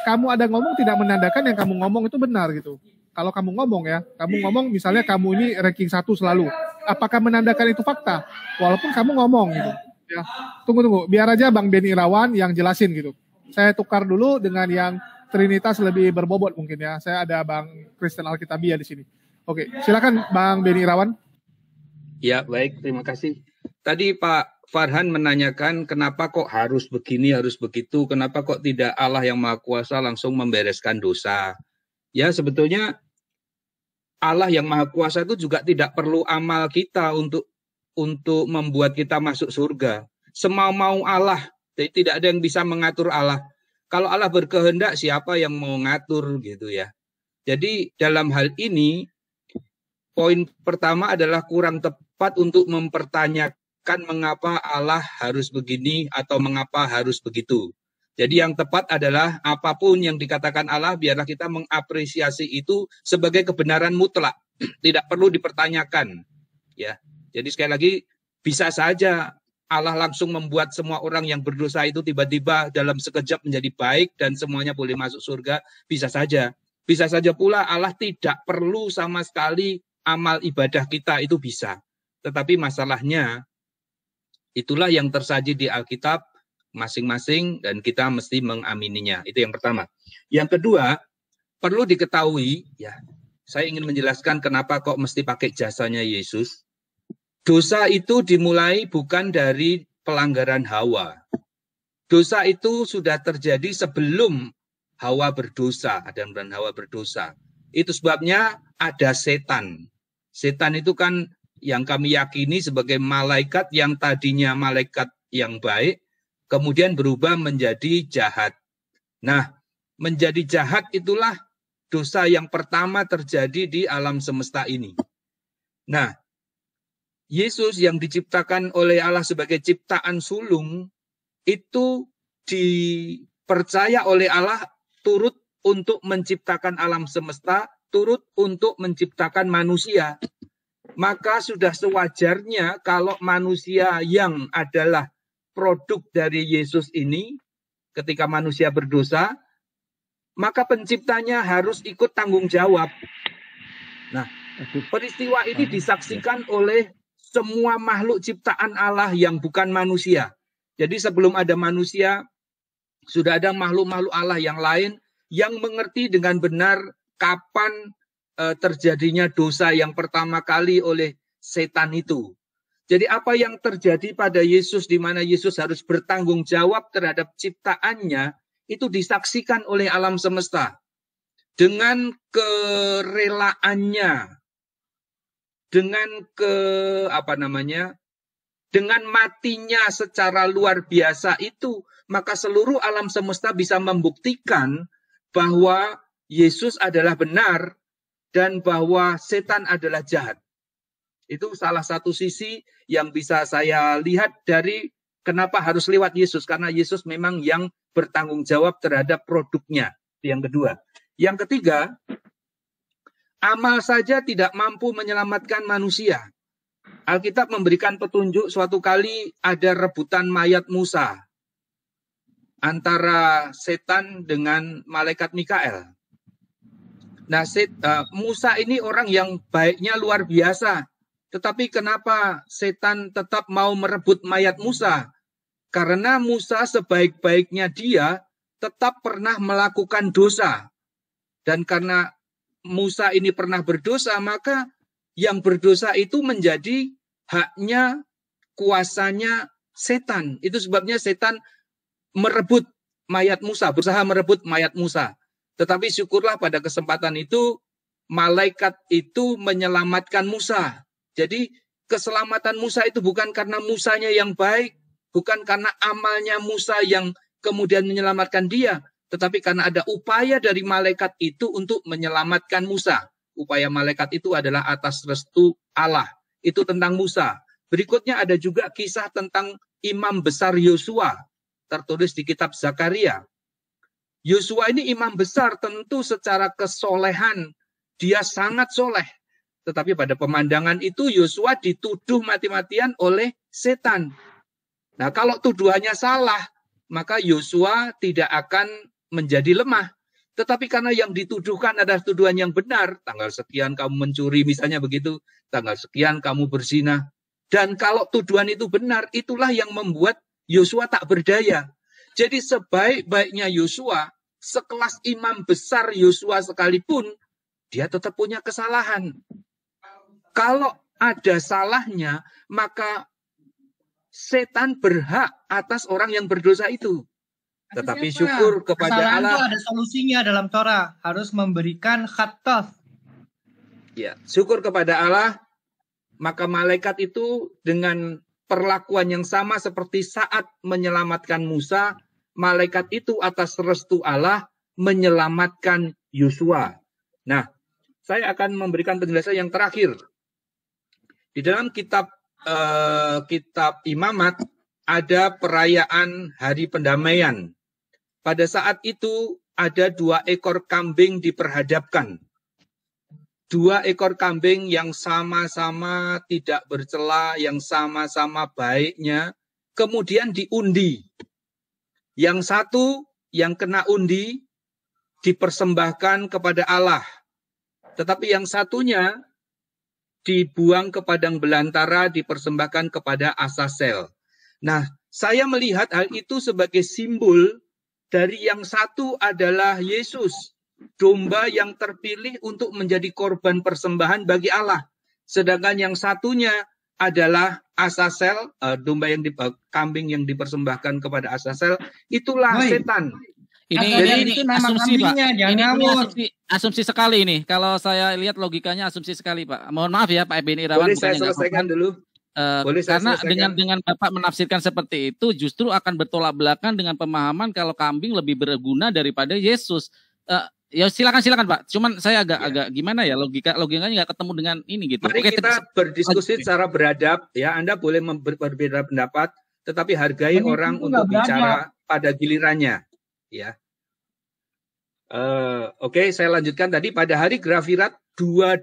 Kamu ada ngomong tidak menandakan yang kamu ngomong itu benar gitu. Kalau kamu ngomong ya, kamu ngomong misalnya kamu ini ranking 1 selalu. Apakah menandakan itu fakta? Walaupun kamu ngomong gitu. Ya, tunggu. Biar aja Bang Benny Irawan yang jelasin gitu. Saya tukar dulu dengan yang Trinitas lebih berbobot mungkin ya. Saya ada Bang Kristen Alkitabia di sini. Oke, silakan Bang Benny Irawan. Ya, baik, terima kasih. Tadi Pak Farhan menanyakan kenapa kok harus begini, harus begitu, kenapa kok tidak Allah yang Maha Kuasa langsung membereskan dosa. Ya, sebetulnya Allah yang Maha Kuasa itu juga tidak perlu amal kita untuk membuat kita masuk surga. Semau-mau Allah, jadi tidak ada yang bisa mengatur Allah. Kalau Allah berkehendak, siapa yang mau ngatur gitu ya. Jadi dalam hal ini, poin pertama adalah kurang tepat untuk mempertanyakan mengapa Allah harus begini atau mengapa harus begitu. Jadi yang tepat adalah apapun yang dikatakan Allah, biarlah kita mengapresiasi itu sebagai kebenaran mutlak. Tidak perlu dipertanyakan. Ya. Jadi sekali lagi, bisa saja Allah langsung membuat semua orang yang berdosa itu tiba-tiba dalam sekejap menjadi baik dan semuanya boleh masuk surga. Bisa saja. Bisa saja pula Allah tidak perlu sama sekali amal ibadah kita, itu bisa. Tetapi masalahnya, itulah yang tersaji di Alkitab masing-masing dan kita mesti mengamininya. Itu yang pertama. Yang kedua, perlu diketahui, ya, saya ingin menjelaskan kenapa kok mesti pakai jasanya Yesus. Dosa itu dimulai bukan dari pelanggaran Hawa. Dosa itu sudah terjadi sebelum Hawa berdosa, Adam dan Hawa berdosa. Itu sebabnya ada setan. Setan itu kan yang kami yakini sebagai malaikat yang tadinya malaikat yang baik, kemudian berubah menjadi jahat. Nah, menjadi jahat itulah dosa yang pertama terjadi di alam semesta ini. Nah, Yesus yang diciptakan oleh Allah sebagai ciptaan sulung, itu dipercaya oleh Allah turut untuk menciptakan alam semesta, turut untuk menciptakan manusia. Maka sudah sewajarnya kalau manusia yang adalah produk dari Yesus ini, ketika manusia berdosa, maka penciptanya harus ikut tanggung jawab. Nah, peristiwa ini disaksikan oleh semua makhluk ciptaan Allah yang bukan manusia. Jadi sebelum ada manusia, sudah ada makhluk-makhluk Allah yang lain yang mengerti dengan benar kapan terjadinya dosa yang pertama kali oleh setan itu. Jadi apa yang terjadi pada Yesus di mana Yesus harus bertanggung jawab terhadap ciptaannya itu disaksikan oleh alam semesta. Dengan kerelaannya, dengan dengan matinya secara luar biasa itu, maka seluruh alam semesta bisa membuktikan bahwa Yesus adalah benar dan bahwa setan adalah jahat. Itu salah satu sisi yang bisa saya lihat dari kenapa harus lewat Yesus. Karena Yesus memang yang bertanggung jawab terhadap produknya. Itu yang kedua. Yang ketiga, amal saja tidak mampu menyelamatkan manusia. Alkitab memberikan petunjuk suatu kali ada rebutan mayat Musa antara setan dengan malaikat Mikael. Nah, Musa ini orang yang baiknya luar biasa. Tetapi kenapa setan tetap mau merebut mayat Musa? Karena Musa sebaik-baiknya dia tetap pernah melakukan dosa. Dan karena Musa ini pernah berdosa, maka yang berdosa itu menjadi haknya, kuasanya setan. Itu sebabnya setan merebut mayat Musa, berusaha merebut mayat Musa. Tetapi syukurlah pada kesempatan itu, malaikat itu menyelamatkan Musa. Jadi keselamatan Musa itu bukan karena Musanya yang baik, bukan karena amalnya Musa yang kemudian menyelamatkan dia, tetapi karena ada upaya dari malaikat itu untuk menyelamatkan Musa. upaya malaikat itu adalah atas restu Allah. Itu tentang Musa. Berikutnya ada juga kisah tentang imam besar Yosua, tertulis di kitab Zakaria. Yosua ini imam besar, tentu secara kesolehan dia sangat soleh. Tetapi pada pemandangan itu Yosua dituduh mati-matian oleh setan. Nah, kalau tuduhannya salah, maka Yosua tidak akan menjadi lemah. Tetapi karena yang dituduhkan adalah tuduhan yang benar, tanggal sekian kamu mencuri misalnya begitu, tanggal sekian kamu berzina. Dan kalau tuduhan itu benar, itulah yang membuat Yosua tak berdaya. Jadi sebaik-baiknya Yosua, sekelas imam besar Yosua sekalipun, dia tetap punya kesalahan. Kalau ada salahnya, maka setan berhak atas orang yang berdosa itu. Tetapi syukur kepada Kesalahan Allah. itu ada solusinya dalam Torah, harus memberikan khataf. Ya, syukur kepada Allah, maka malaikat itu dengan perlakuan yang sama seperti saat menyelamatkan Musa, malaikat itu atas restu Allah menyelamatkan Yosua. Nah, saya akan memberikan penjelasan yang terakhir. Di dalam kitab Imamat ada perayaan Hari Pendamaian. Pada saat itu ada 2 ekor kambing diperhadapkan. 2 ekor kambing yang sama-sama tidak bercela, yang sama-sama baiknya, kemudian diundi. Yang satu yang kena undi dipersembahkan kepada Allah. Tetapi yang satunya dibuang ke padang belantara, dipersembahkan kepada Azazel. Nah, saya melihat hal itu sebagai simbol dari yang satu adalah Yesus, domba yang terpilih untuk menjadi korban persembahan bagi Allah. Sedangkan yang satunya adalah Azazel, kambing yang dipersembahkan kepada Azazel, itulah setan. Ini itu nama asumsi, Pak. kambingnya, jangan Ini ngawur. asumsi sekali ini. Kalau saya lihat logikanya asumsi sekali, Pak. Mohon maaf ya, Pak Ebeni Irawan. Boleh saya selesaikan dulu? Karena dengan Bapak menafsirkan seperti itu, justru akan bertolak belakang dengan pemahaman kalau kambing lebih berguna daripada Yesus. Ya silakan Pak. Cuman saya agak gimana ya, logikanya nggak ketemu dengan ini gitu. Mari kita berdiskusi secara beradab ya. Anda boleh berbeda pendapat, tetapi hargai orang untuk bicara pada gilirannya. Ya. Oke, saya lanjutkan tadi. Pada hari Grafirat 2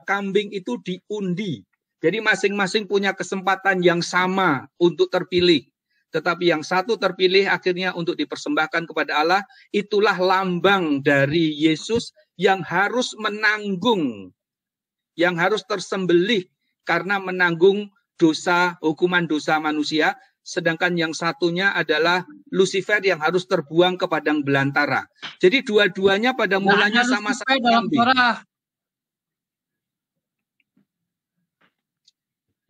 kambing itu diundi. Jadi masing-masing punya kesempatan yang sama untuk terpilih. Tetapi yang satu terpilih akhirnya untuk dipersembahkan kepada Allah. Itulah lambang dari Yesus yang harus menanggung, yang harus tersembelih karena menanggung hukuman dosa manusia. Sedangkan yang satunya adalah Lucifer yang harus terbuang ke padang belantara. Jadi dua-duanya pada mulanya sama-sama kambing.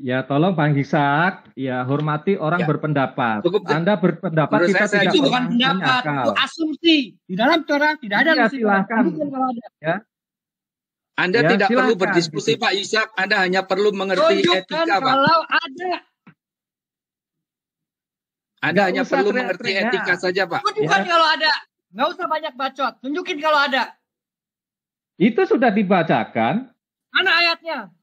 Ya tolong Bang Ishak, ya hormati orang berpendapat. Anda berpendapat kita tidak itu bukan pendapat, itu asumsi. Di dalam Torah tidak ada Lucifer. Ya. Anda tidak perlu berdiskusi Pak Ishak, Anda hanya perlu mengerti etika Pak. Kalau ada. Anda hanya perlu mengerti etika saja, Pak. Tunjukkan kalau ada. Nggak usah banyak bacot. Tunjukin kalau ada. Itu sudah dibacakan. Mana ayatnya?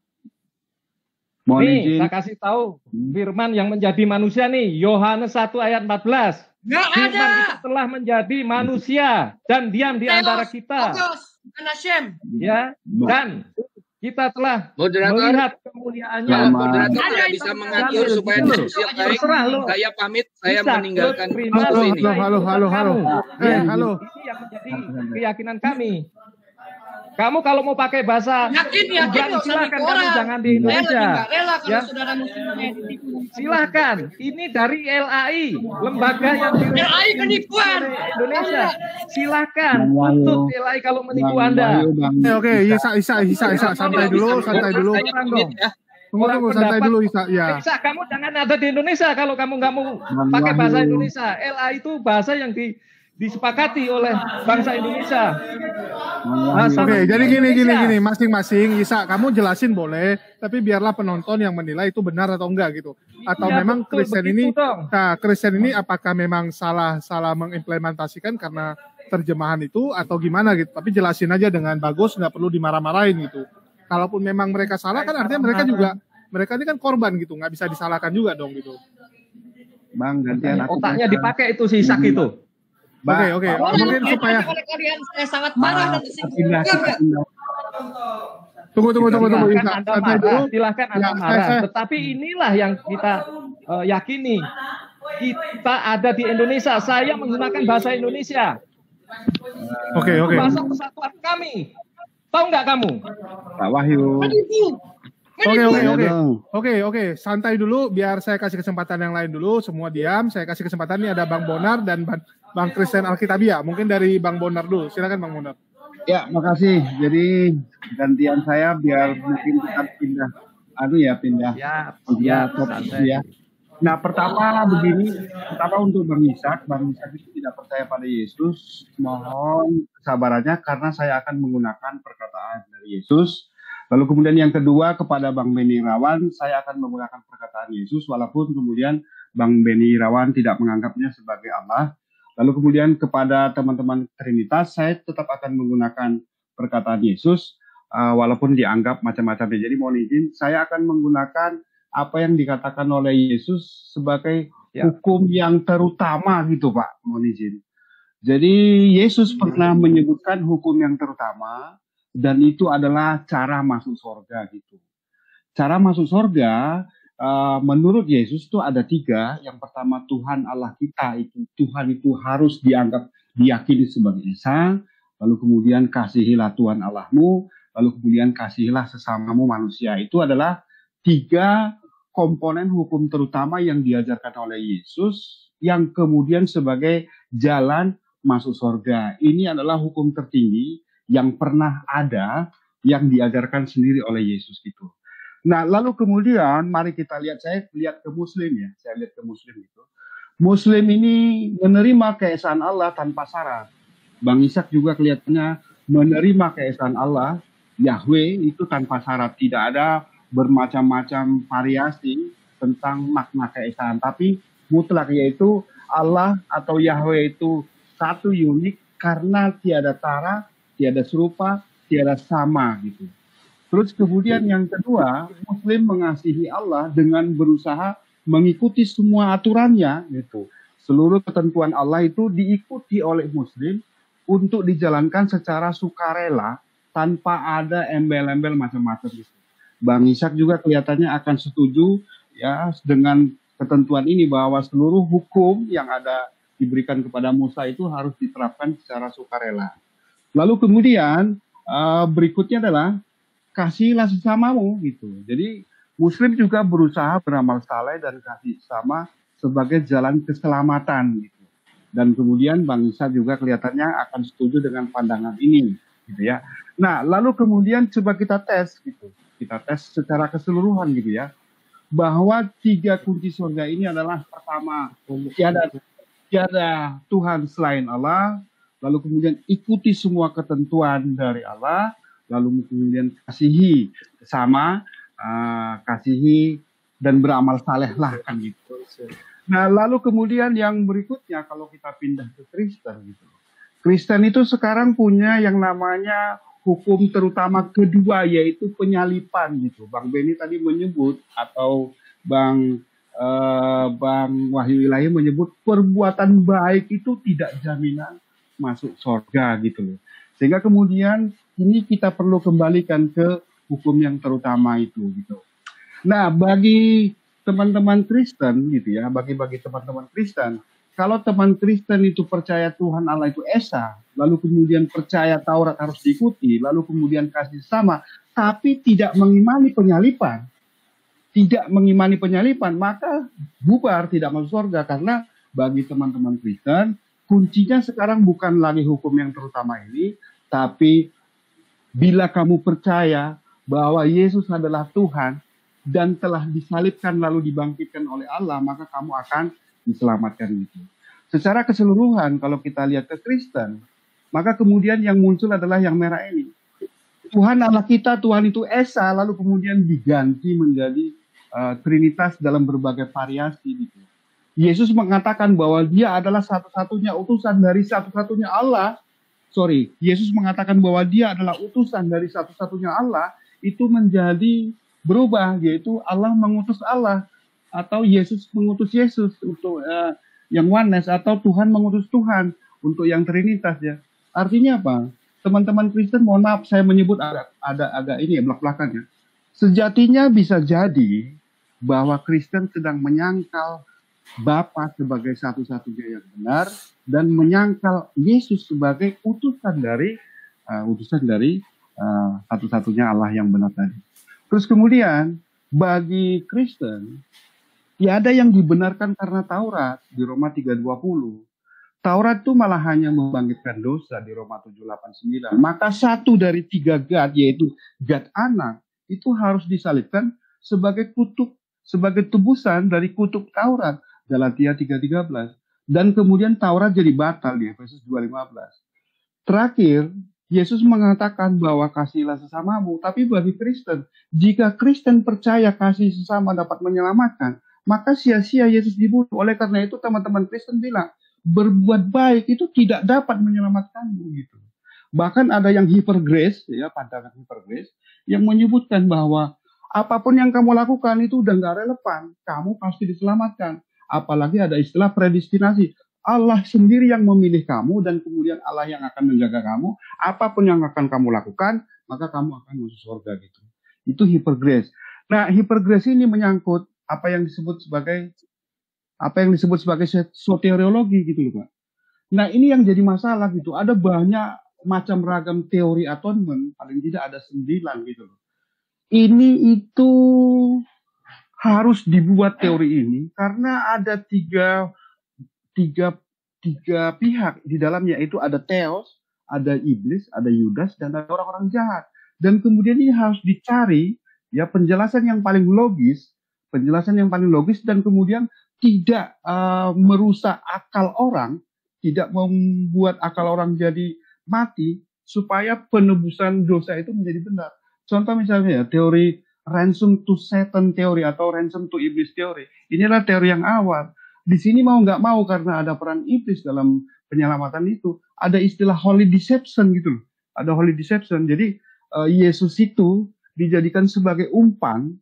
Nih, saya kasih tahu. Firman yang menjadi manusia nih. Yohanes 1 ayat 14. Nggak ada. Firman itu telah menjadi manusia dan diam di antara kita. Ya, dan kita telah melihat kemuliaannya. Moderator tidak bisa mengatur supaya diskusi baik. Saya pamit, saya meninggalkan ini. Halo. Ini yang menjadi keyakinan kami. Kamu kalau mau pakai bahasa Ibrani silakan, kamu jangan di Indonesia. Ya. Silakan. Ini dari LAI, lembaga yang LAI penipuan Indonesia. Silakan untuk LAI kalau menipu Anda. Oke, Isa, santai dulu. Tunggu, santai dulu Isa. Ya. Isa, kamu jangan ada di Indonesia kalau kamu nggak mau pakai bahasa Indonesia. LAI itu bahasa yang disepakati oleh bangsa Indonesia. Oke, jadi gini, masing-masing Isa, kamu jelasin boleh, tapi biarlah penonton yang menilai itu benar atau enggak gitu. Atau ya, memang betul, Kristen ini apakah memang salah mengimplementasikan karena terjemahan itu atau gimana gitu. Tapi jelasin aja dengan bagus, nggak perlu dimarah-marahin gitu. Kalaupun memang mereka salah kan artinya mereka ini kan korban gitu, nggak bisa disalahkan juga dong gitu. Bang, gantian aku. Otaknya dipakai itu si Ishak itu. Oke. Mungkin supaya kalian saya sangat marah dan pindah. Tunggu. Silahkan Anda marah. Tetapi inilah yang kita yakini. Kita ada di Indonesia. Saya menggunakan bahasa Indonesia. Oke. Bahasa persatuan kami. Tahu nggak kamu? Pak Wahyu. Oke. Santai dulu, biar saya kasih kesempatan yang lain dulu. Semua diam. Saya kasih kesempatan ini ada Bang Bonar dan Bang Kristen Alkitabia. Mungkin dari Bang Bonar dulu. Silakan Bang Bonar. Ya, makasih. Jadi gantian saya biar mungkin kita pindah. Ya. Nah, pertama untuk Bang Ishak itu tidak percaya pada Yesus. Mohon kesabarannya karena saya akan menggunakan perkataan dari Yesus. Lalu kemudian yang kedua kepada Bang Beni Irawan, saya akan menggunakan perkataan Yesus walaupun kemudian Bang Beni Irawan tidak menganggapnya sebagai Allah. Lalu kemudian kepada teman-teman Trinitas, saya tetap akan menggunakan perkataan Yesus walaupun dianggap macam-macam. Jadi mohon izin, saya akan menggunakan apa yang dikatakan oleh Yesus sebagai hukum yang terutama gitu Pak, mohon izin. Jadi Yesus pernah menyebutkan hukum yang terutama dan itu adalah cara masuk surga gitu. Cara masuk surga menurut Yesus itu ada 3. Yang pertama Tuhan Allah kita Tuhan itu harus diyakini sebagai Esa. Lalu kemudian kasihilah Tuhan Allahmu. Lalu kemudian kasihilah sesamamu manusia. Itu adalah 3 komponen hukum terutama yang diajarkan oleh Yesus yang kemudian sebagai jalan masuk surga. Ini adalah hukum tertinggi yang pernah ada yang diajarkan sendiri oleh Yesus gitu. Nah, lalu kemudian mari kita lihat, saya lihat ke Muslim ya. Saya lihat ke Muslim itu. Muslim ini menerima keesaan Allah tanpa syarat. Bang Ishak juga kelihatannya menerima keesaan Allah, Yahweh itu tanpa syarat. Tidak ada bermacam-macam variasi tentang makna keesaan. Tapi mutlak yaitu Allah atau Yahweh itu satu unik karena tiada tara, tiada serupa, tiada sama gitu. Terus kemudian yang kedua, Muslim mengasihi Allah dengan berusaha mengikuti semua aturannya gitu. Seluruh ketentuan Allah itu diikuti oleh Muslim untuk dijalankan secara sukarela tanpa ada embel-embel macam-macam gitu. Bang Ishak juga kelihatannya akan setuju ya dengan ketentuan ini bahwa seluruh hukum yang ada diberikan kepada Musa itu harus diterapkan secara sukarela. Lalu kemudian berikutnya adalah kasihilah sesamamu gitu. Jadi Muslim juga berusaha beramal saleh dan kasih sesama sebagai jalan keselamatan gitu. Dan kemudian Bang Ishak juga kelihatannya akan setuju dengan pandangan ini gitu ya. Nah, lalu kemudian coba kita tes gitu. Kita tes secara keseluruhan gitu ya. Bahwa 3 kunci surga ini adalah pertama, tiada Tuhan selain Allah, lalu kemudian ikuti semua ketentuan dari Allah, lalu kemudian kasihi sesama, kasihi dan beramal saleh lah kan gitu. Nah, lalu kemudian yang berikutnya kalau kita pindah ke Kristen gitu. Kristen itu sekarang punya yang namanya hukum terutama kedua yaitu penyalipan gitu. Bang Beni tadi menyebut atau Bang Wahyu Ilahi menyebut perbuatan baik itu tidak jaminan masuk surga gitu loh. Sehingga kemudian ini kita perlu kembalikan ke hukum yang terutama itu gitu. Nah, bagi teman-teman Kristen gitu ya, bagi teman-teman Kristen, kalau teman Kristen itu percaya Tuhan Allah itu Esa, lalu kemudian percaya Taurat harus diikuti, lalu kemudian kasih sama, tapi tidak mengimani penyalipan, maka bubar, tidak masuk surga. Karena bagi teman-teman Kristen, kuncinya sekarang bukan lagi hukum yang terutama ini, tapi bila kamu percaya bahwa Yesus adalah Tuhan dan telah disalibkan lalu dibangkitkan oleh Allah, maka kamu akan diselamatkan itu. Secara keseluruhan kalau kita lihat ke Kristen, maka kemudian yang muncul adalah yang merah ini. Tuhan Allah kita, Tuhan itu Esa, lalu kemudian diganti menjadi Trinitas dalam berbagai variasi gitu. Yesus mengatakan bahwa dia adalah satu-satunya utusan dari satu-satunya Allah. Yesus mengatakan bahwa dia adalah utusan dari satu-satunya Allah, itu menjadi berubah, yaitu Allah mengutus Allah, atau Yesus mengutus Yesus untuk yang oneness, atau Tuhan mengutus Tuhan untuk yang Trinitas ya. Artinya apa? Teman-teman Kristen, mohon maaf saya menyebut agak ini ya, belak-belakan ya. Sejatinya bisa jadi bahwa Kristen sedang menyangkal Bapa sebagai satu-satunya yang benar dan menyangkal Yesus sebagai utusan dari satu-satunya Allah yang benar tadi. Terus kemudian bagi Kristen, ya ada yang dibenarkan karena Taurat di Roma 3:20. Taurat itu malah hanya membangkitkan dosa di Roma 7:8-9. Maka satu dari 3 God, yaitu God Anak, itu harus disalibkan sebagai tebusan dari kutub Taurat, Galatia 3:13. Dan kemudian Taurat jadi batal di Efesus 2:15. Terakhir, Yesus mengatakan bahwa kasihilah sesamamu. Tapi bagi Kristen, jika Kristen percaya kasih sesama dapat menyelamatkan, maka sia-sia Yesus dibunuh. Oleh karena itu teman-teman Kristen bilang, berbuat baik itu tidak dapat menyelamatkanmu gitu. Bahkan ada yang hypergrace, ya, pandangan hypergrace, yang menyebutkan bahwa apapun yang kamu lakukan itu udah nggak relevan, kamu pasti diselamatkan. Apalagi ada istilah predestinasi. Allah sendiri yang memilih kamu dan kemudian Allah yang akan menjaga kamu. Apapun yang akan kamu lakukan, maka kamu akan masuk surga gitu. Itu hypergrace. Nah, hypergrace ini menyangkut apa yang disebut sebagai soteriologi gitu loh, Pak. Nah, ini yang jadi masalah gitu. Ada banyak macam ragam teori atonement, paling tidak ada 9 gitu loh. Ini itu harus dibuat teori ini karena ada tiga pihak di dalamnya, itu ada Theos, ada iblis, ada Yudas, dan ada orang-orang jahat. Dan kemudian ini harus dicari ya penjelasan yang paling logis dan kemudian tidak merusak akal orang, tidak membuat akal orang jadi mati, supaya penebusan dosa itu menjadi benar. Contoh misalnya ya, teori ransom to Satan teori atau ransom to iblis teori. Inilah teori yang awal. Di sini mau nggak mau karena ada peran iblis dalam penyelamatan itu, ada istilah holy deception gitu loh. Ada holy deception. Jadi Yesus itu dijadikan sebagai umpan,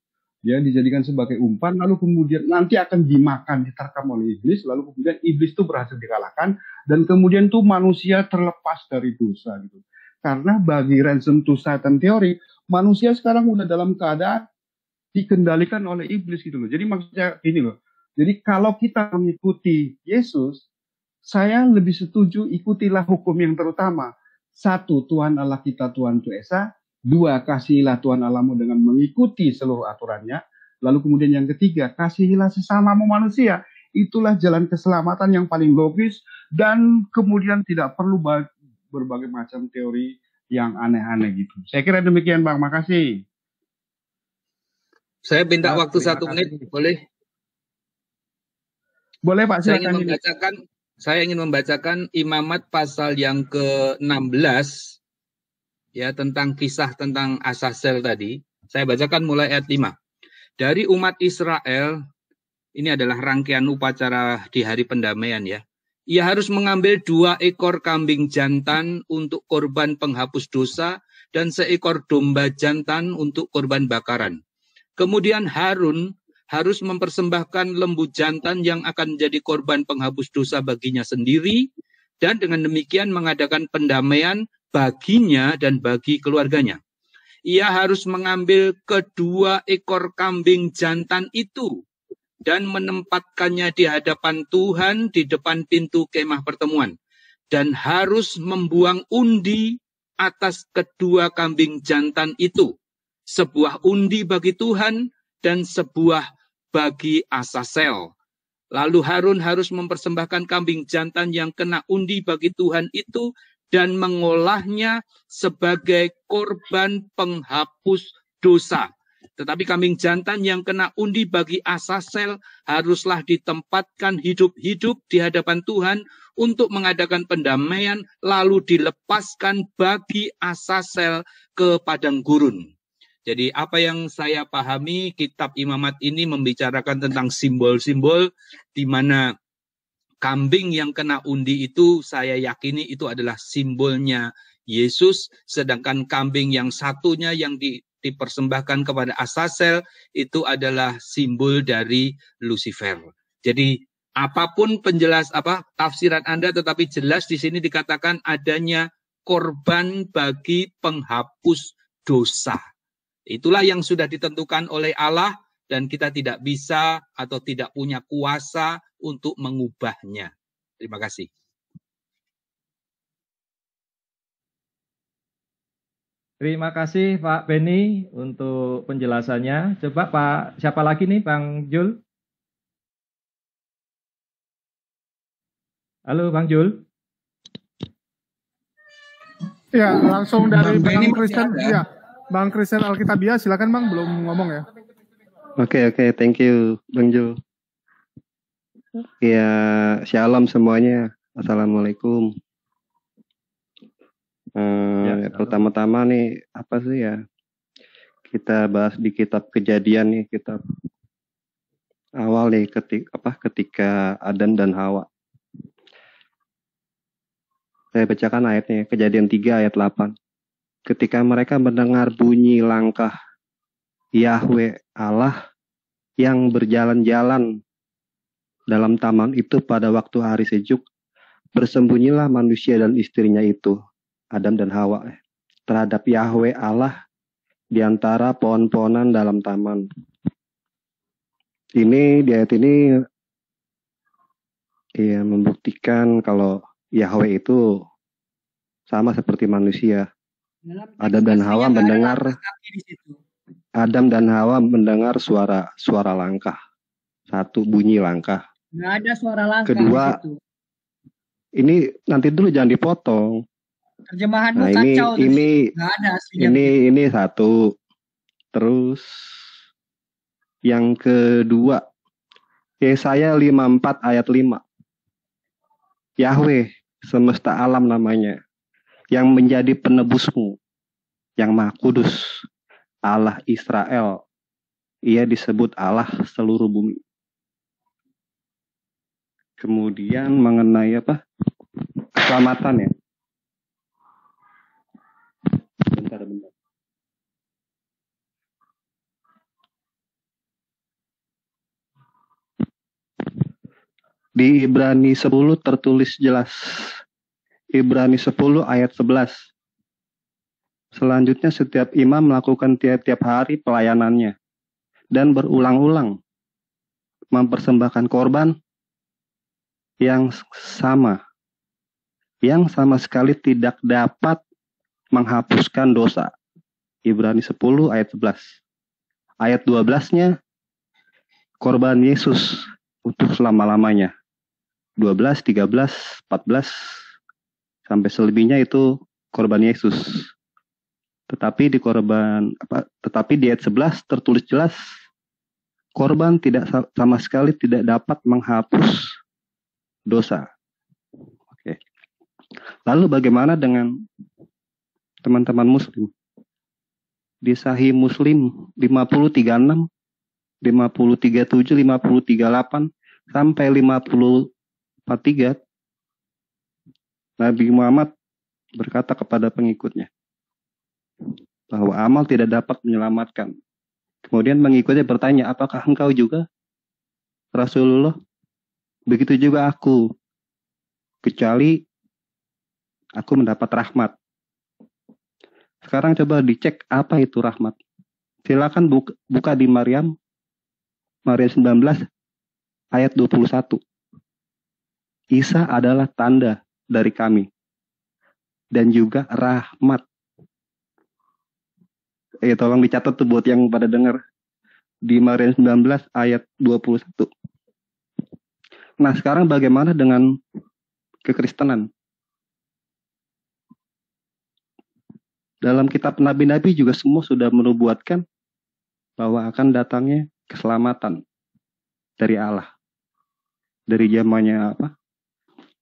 ya, lalu kemudian nanti akan dimakan, diterkam oleh iblis, lalu kemudian iblis itu berhasil dikalahkan, dan kemudian tuh manusia terlepas dari dosa gitu. Karena bagi ransom to Satan teori, manusia sekarang udah dalam keadaan dikendalikan oleh iblis gitu loh. Jadi maksudnya ini loh. Jadi kalau kita mengikuti Yesus, saya lebih setuju ikutilah hukum yang terutama. 1, Tuhan Allah kita Tuhan itu Esa. 2, kasihilah Tuhan Allahmu dengan mengikuti seluruh aturannya. Lalu kemudian yang ketiga, kasihilah sesamamu manusia. Itulah jalan keselamatan yang paling logis dan kemudian tidak perlu berbagai macam teori yang aneh-aneh gitu. Saya kira demikian, Bang. Makasih. Saya minta waktu 1 menit, boleh? Boleh, Pak. Silakan. Saya ingin membacakan Imamat pasal yang ke-16 ya, tentang kisah tentang Azazel tadi. Saya bacakan mulai ayat 5. Dari umat Israel, ini adalah rangkaian upacara di hari pendamaian ya. Ia harus mengambil 2 ekor kambing jantan untuk korban penghapus dosa dan 1 ekor domba jantan untuk korban bakaran. Kemudian Harun harus mempersembahkan lembu jantan yang akan menjadi korban penghapus dosa baginya sendiri, dan dengan demikian mengadakan pendamaian baginya dan bagi keluarganya. Ia harus mengambil kedua ekor kambing jantan itu dan menempatkannya di hadapan Tuhan di depan pintu kemah pertemuan, dan harus membuang undi atas kedua kambing jantan itu, sebuah undi bagi Tuhan dan sebuah bagi Azazel. Lalu Harun harus mempersembahkan kambing jantan yang kena undi bagi Tuhan itu dan mengolahnya sebagai korban penghapus dosa. Tetapi kambing jantan yang kena undi bagi Azazel haruslah ditempatkan hidup-hidup di hadapan Tuhan untuk mengadakan pendamaian, lalu dilepaskan bagi Azazel ke padang gurun. Jadi apa yang saya pahami, kitab Imamat ini membicarakan tentang simbol-simbol di mana kambing yang kena undi itu saya yakini itu adalah simbolnya Yesus, sedangkan kambing yang satunya yang dipersembahkan kepada Azazel itu adalah simbol dari Lucifer. Jadi apapun tafsiran Anda, tetapi jelas di sini dikatakan adanya korban bagi penghapus dosa. Itulah yang sudah ditentukan oleh Allah dan kita tidak bisa atau tidak punya kuasa untuk mengubahnya. Terima kasih. Terima kasih Pak Beni untuk penjelasannya. Coba Pak, siapa lagi nih Bang Jul? Halo Bang Jul. Ya, langsung dari Bang Beni Bang Kristen. Ya, Bang Kristen Alkitabiah, silakan Bang, belum ngomong ya. Oke, thank you Bang Jul. Ya, shalom semuanya. Assalamualaikum. Pertama-tama nih, apa sih ya? Kita bahas di kitab Kejadian nih, kitab awal nih ketika Adam dan Hawa. Saya bacakan ayatnya, Kejadian 3 ayat 8. Ketika mereka mendengar bunyi langkah Yahweh Allah yang berjalan-jalan dalam taman itu pada waktu hari sejuk, bersembunyilah manusia dan istrinya itu, Adam dan Hawa, terhadap Yahweh Allah di antara pohon-pohonan dalam taman. Ini di ayat ini ya membuktikan kalau Yahweh itu sama seperti manusia. Adam dan Hawa mendengar suara langkah. Satu, bunyi langkah. Nggak ada suara langkah. Kedua, di situ. Ini nanti dulu jangan dipotong. Terjemahanmu Nah, kacau. ini nggak ada aslinya. ini satu. Terus yang kedua, Yesaya 54 ayat 5. Yahweh semesta alam namanya, yang menjadi penebusmu, yang Maha Kudus, Allah Israel. Ia disebut Allah seluruh bumi. Kemudian mengenai keselamatan ya. Bentar. Di Ibrani 10 tertulis jelas. Ibrani 10 ayat 11. Selanjutnya setiap imam melakukan tiap-tiap hari pelayanannya dan berulang-ulang mempersembahkan korban yang sama sekali tidak dapat menghapuskan dosa. Ibrani 10 ayat 11. Ayat 12-nya korban Yesus untuk selama-lamanya. 12, 13, 14 sampai selebihnya itu korban Yesus. Tetapi di ayat 11 tertulis jelas korban sama sekali tidak dapat menghapus dosa. Oke. Lalu bagaimana dengan teman-teman muslim? Di Sahih Muslim 50:36, 50:37, 50:38 sampai 50:43 Nabi Muhammad berkata kepada pengikutnya bahwa amal tidak dapat menyelamatkan. Kemudian pengikutnya bertanya, apakah engkau juga Rasulullah? Begitu juga aku, kecuali aku mendapat rahmat. Sekarang coba dicek apa itu rahmat. Silakan buka di Maryam 19 ayat 21. Isa adalah tanda dari kami dan juga rahmat. Tolong dicatat tuh buat yang pada dengar. Di Maryam 19 ayat 21. Nah, sekarang bagaimana dengan kekristenan? Dalam kitab nabi-nabi juga semua sudah menubuatkan bahwa akan datangnya keselamatan dari Allah. Dari zamannya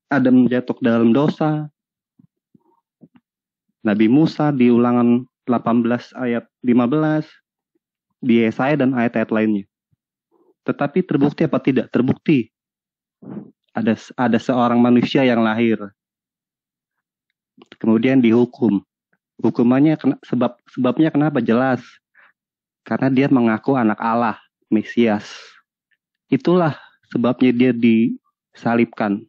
Adam jatuh dalam dosa. Nabi Musa di Ulangan 18 ayat 15, di Yesaya dan ayat-ayat lainnya. Tetapi terbukti apa tidak? Terbukti. Ada seorang manusia yang lahir, kemudian dihukum. Hukumannya sebabnya kenapa? Jelas. Karena dia mengaku anak Allah, Mesias. Itulah sebabnya dia disalibkan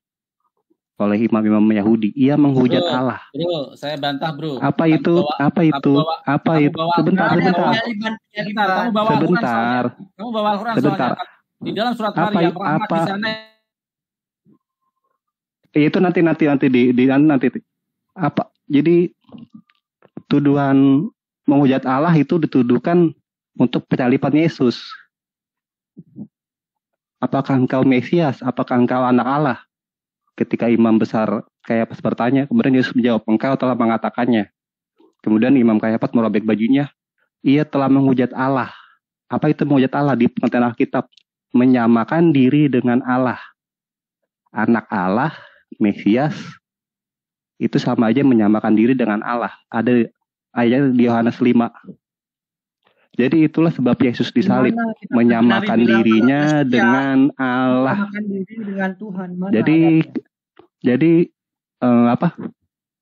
oleh imam-imam Yahudi. Ia menghujat Allah. Bro, saya bantah, bro. Apa itu? Sebentar. Kamu bawa Al-Quran soalnya. Di dalam surat Maryam, rahmat di sana. Itu nanti apa? Jadi tuduhan menghujat Allah itu dituduhkan untuk penyaliban Yesus. Apakah engkau Mesias? Apakah engkau anak Allah? Ketika imam besar Kayafas bertanya, kemudian Yesus menjawab, engkau telah mengatakannya. Kemudian Imam Kayafas merobek bajunya, ia telah menghujat Allah. Apa itu menghujat Allah? Di pengertian Alkitab, menyamakan diri dengan Allah. Anak Allah, Mesias, itu sama aja menyamakan diri dengan Allah. Ada ayat di Yohanes 5. Jadi itulah sebab Yesus disalib, menyamakan dirinya dengan Allah. Menyamakan diri dengan Tuhan. Jadi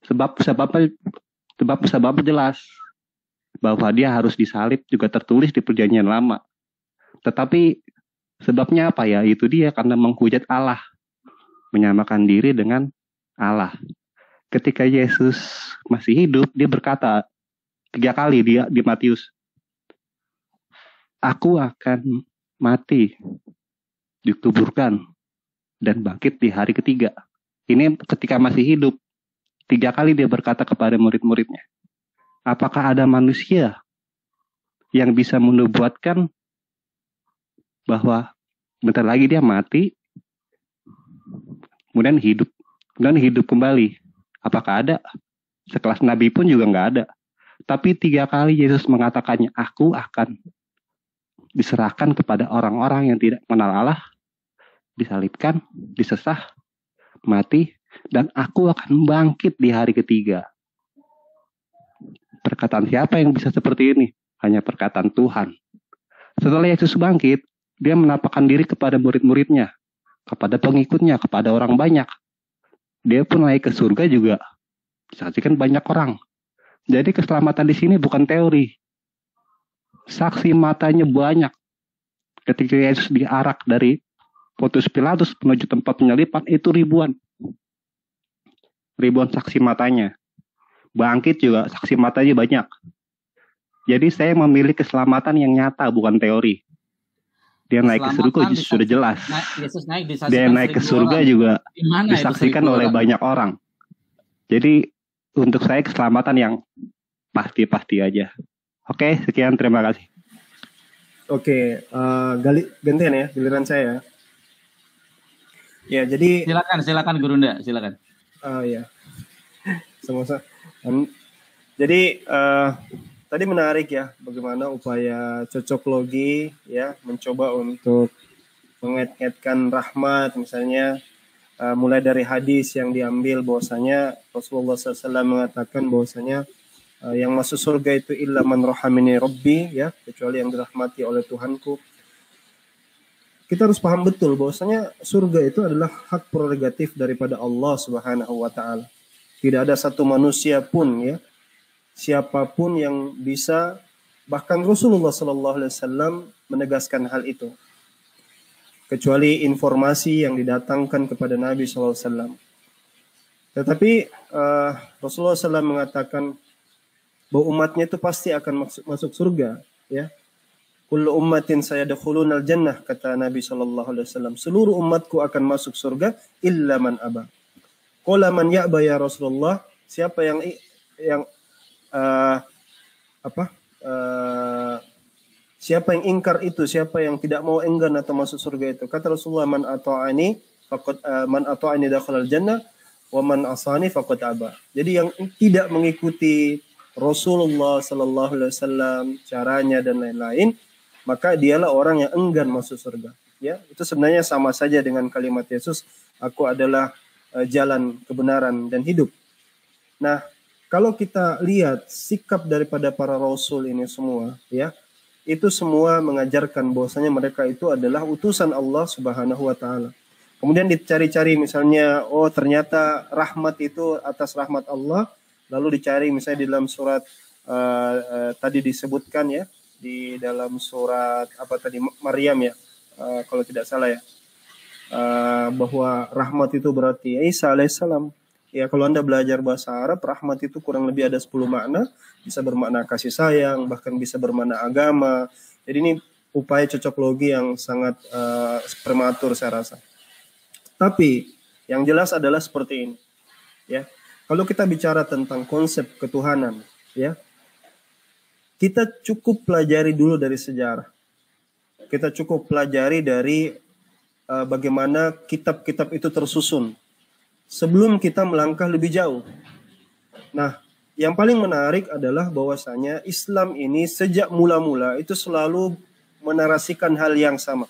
sebab jelas bahwa dia harus disalib, juga tertulis di Perjanjian Lama. Tetapi sebabnya apa ya? Itu dia karena menghujat Allah, menyamakan diri dengan Allah. Ketika Yesus masih hidup, dia berkata 3 kali di Matius, aku akan mati, dikuburkan, dan bangkit di hari ketiga. Ini ketika masih hidup. 3 kali dia berkata kepada murid-muridnya, apakah ada manusia yang bisa menubuatkan bahwa bentar lagi dia mati, kemudian hidup kembali? Apakah ada? Sekelas Nabi pun juga nggak ada. Tapi 3 kali Yesus mengatakannya, aku akan diserahkan kepada orang-orang yang tidak mengenal Allah, disalibkan, disesah, mati, dan aku akan bangkit di hari ketiga. Perkataan siapa yang bisa seperti ini? Hanya perkataan Tuhan. Setelah Yesus bangkit, dia menampakkan diri kepada murid-muridnya, kepada pengikutnya, kepada orang banyak. Dia pun naik ke surga juga. Disaksikan banyak orang. Jadi keselamatan di sini bukan teori. Saksi matanya banyak. Ketika Yesus diarak dari Pontius Pilatus menuju tempat penyaliban, itu ribuan saksi matanya. Bangkit juga saksi matanya banyak. Jadi saya memilih keselamatan yang nyata, bukan teori. Dia naik ke surga sudah jelas. Dia naik ke surga juga disaksikan oleh banyak orang. Jadi untuk saya keselamatan yang pasti-pasti aja. Oke, sekian, terima kasih. Oke, gantian ya, giliran saya. Ya, jadi silakan Gurunda, silakan. Ya, sama-sama. Jadi tadi menarik ya, bagaimana upaya cocok logi ya, mencoba untuk mengait-ngaitkan rahmat, misalnya mulai dari hadis yang diambil bahwasanya Rasulullah SAW mengatakan bahwasanya yang masuk surga itu illa man rahamini rabbi, ya, kecuali yang dirahmati oleh Tuhanku. Kita harus paham betul bahwasanya surga itu adalah hak prerogatif daripada Allah Subhanahu wa taala. Tidak ada satu manusia pun, ya, siapapun yang bisa, bahkan Rasulullah sallallahu alaihi wasallam menegaskan hal itu, kecuali informasi yang didatangkan kepada Nabi sallallahu alaihi wasallam. Tetapi Rasulullah SAW mengatakan bahwa umatnya itu pasti akan masuk surga, ya. Kullu ummatin sayadkhulunal jannah, kata Nabi sallallahu alaihi wasallam. Seluruh umatku akan masuk surga illa man aba. Qala man ya'ba ya Rasulullah? Siapa yang siapa yang ingkar itu? Siapa yang tidak mau enggan atau masuk surga itu? Kata Rasulullah, man ata'ani faqad man ata'ani dakhalal jannah wa man asani faqad aba. Jadi yang tidak mengikuti Rasulullah sallallahu alaihi wasallam, caranya dan lain-lain, maka dialah orang yang enggan masuk surga. Ya, itu sebenarnya sama saja dengan kalimat Yesus, aku adalah jalan kebenaran dan hidup. Nah, kalau kita lihat sikap daripada para rasul ini semua, ya, itu semua mengajarkan bahwasanya mereka itu adalah utusan Allah Subhanahu wa taala. Kemudian dicari-cari misalnya, oh ternyata rahmat itu atas rahmat Allah, lalu dicari misalnya di dalam surat tadi disebutkan ya, di dalam surat apa tadi Maryam ya, kalau tidak salah ya, bahwa rahmat itu berarti Isa alaihissalam. Ya, kalau Anda belajar bahasa Arab, rahmat itu kurang lebih ada 10 makna, bisa bermakna kasih sayang, bahkan bisa bermakna agama. Jadi ini upaya cocok logi yang sangat prematur saya rasa. Tapi yang jelas adalah seperti ini, ya. Kalau kita bicara tentang konsep ketuhanan, ya, kita cukup pelajari dulu dari sejarah. Kita cukup pelajari dari bagaimana kitab-kitab itu tersusun sebelum kita melangkah lebih jauh. Nah, yang paling menarik adalah bahwasanya Islam ini sejak mula-mula itu selalu menarasikan hal yang sama.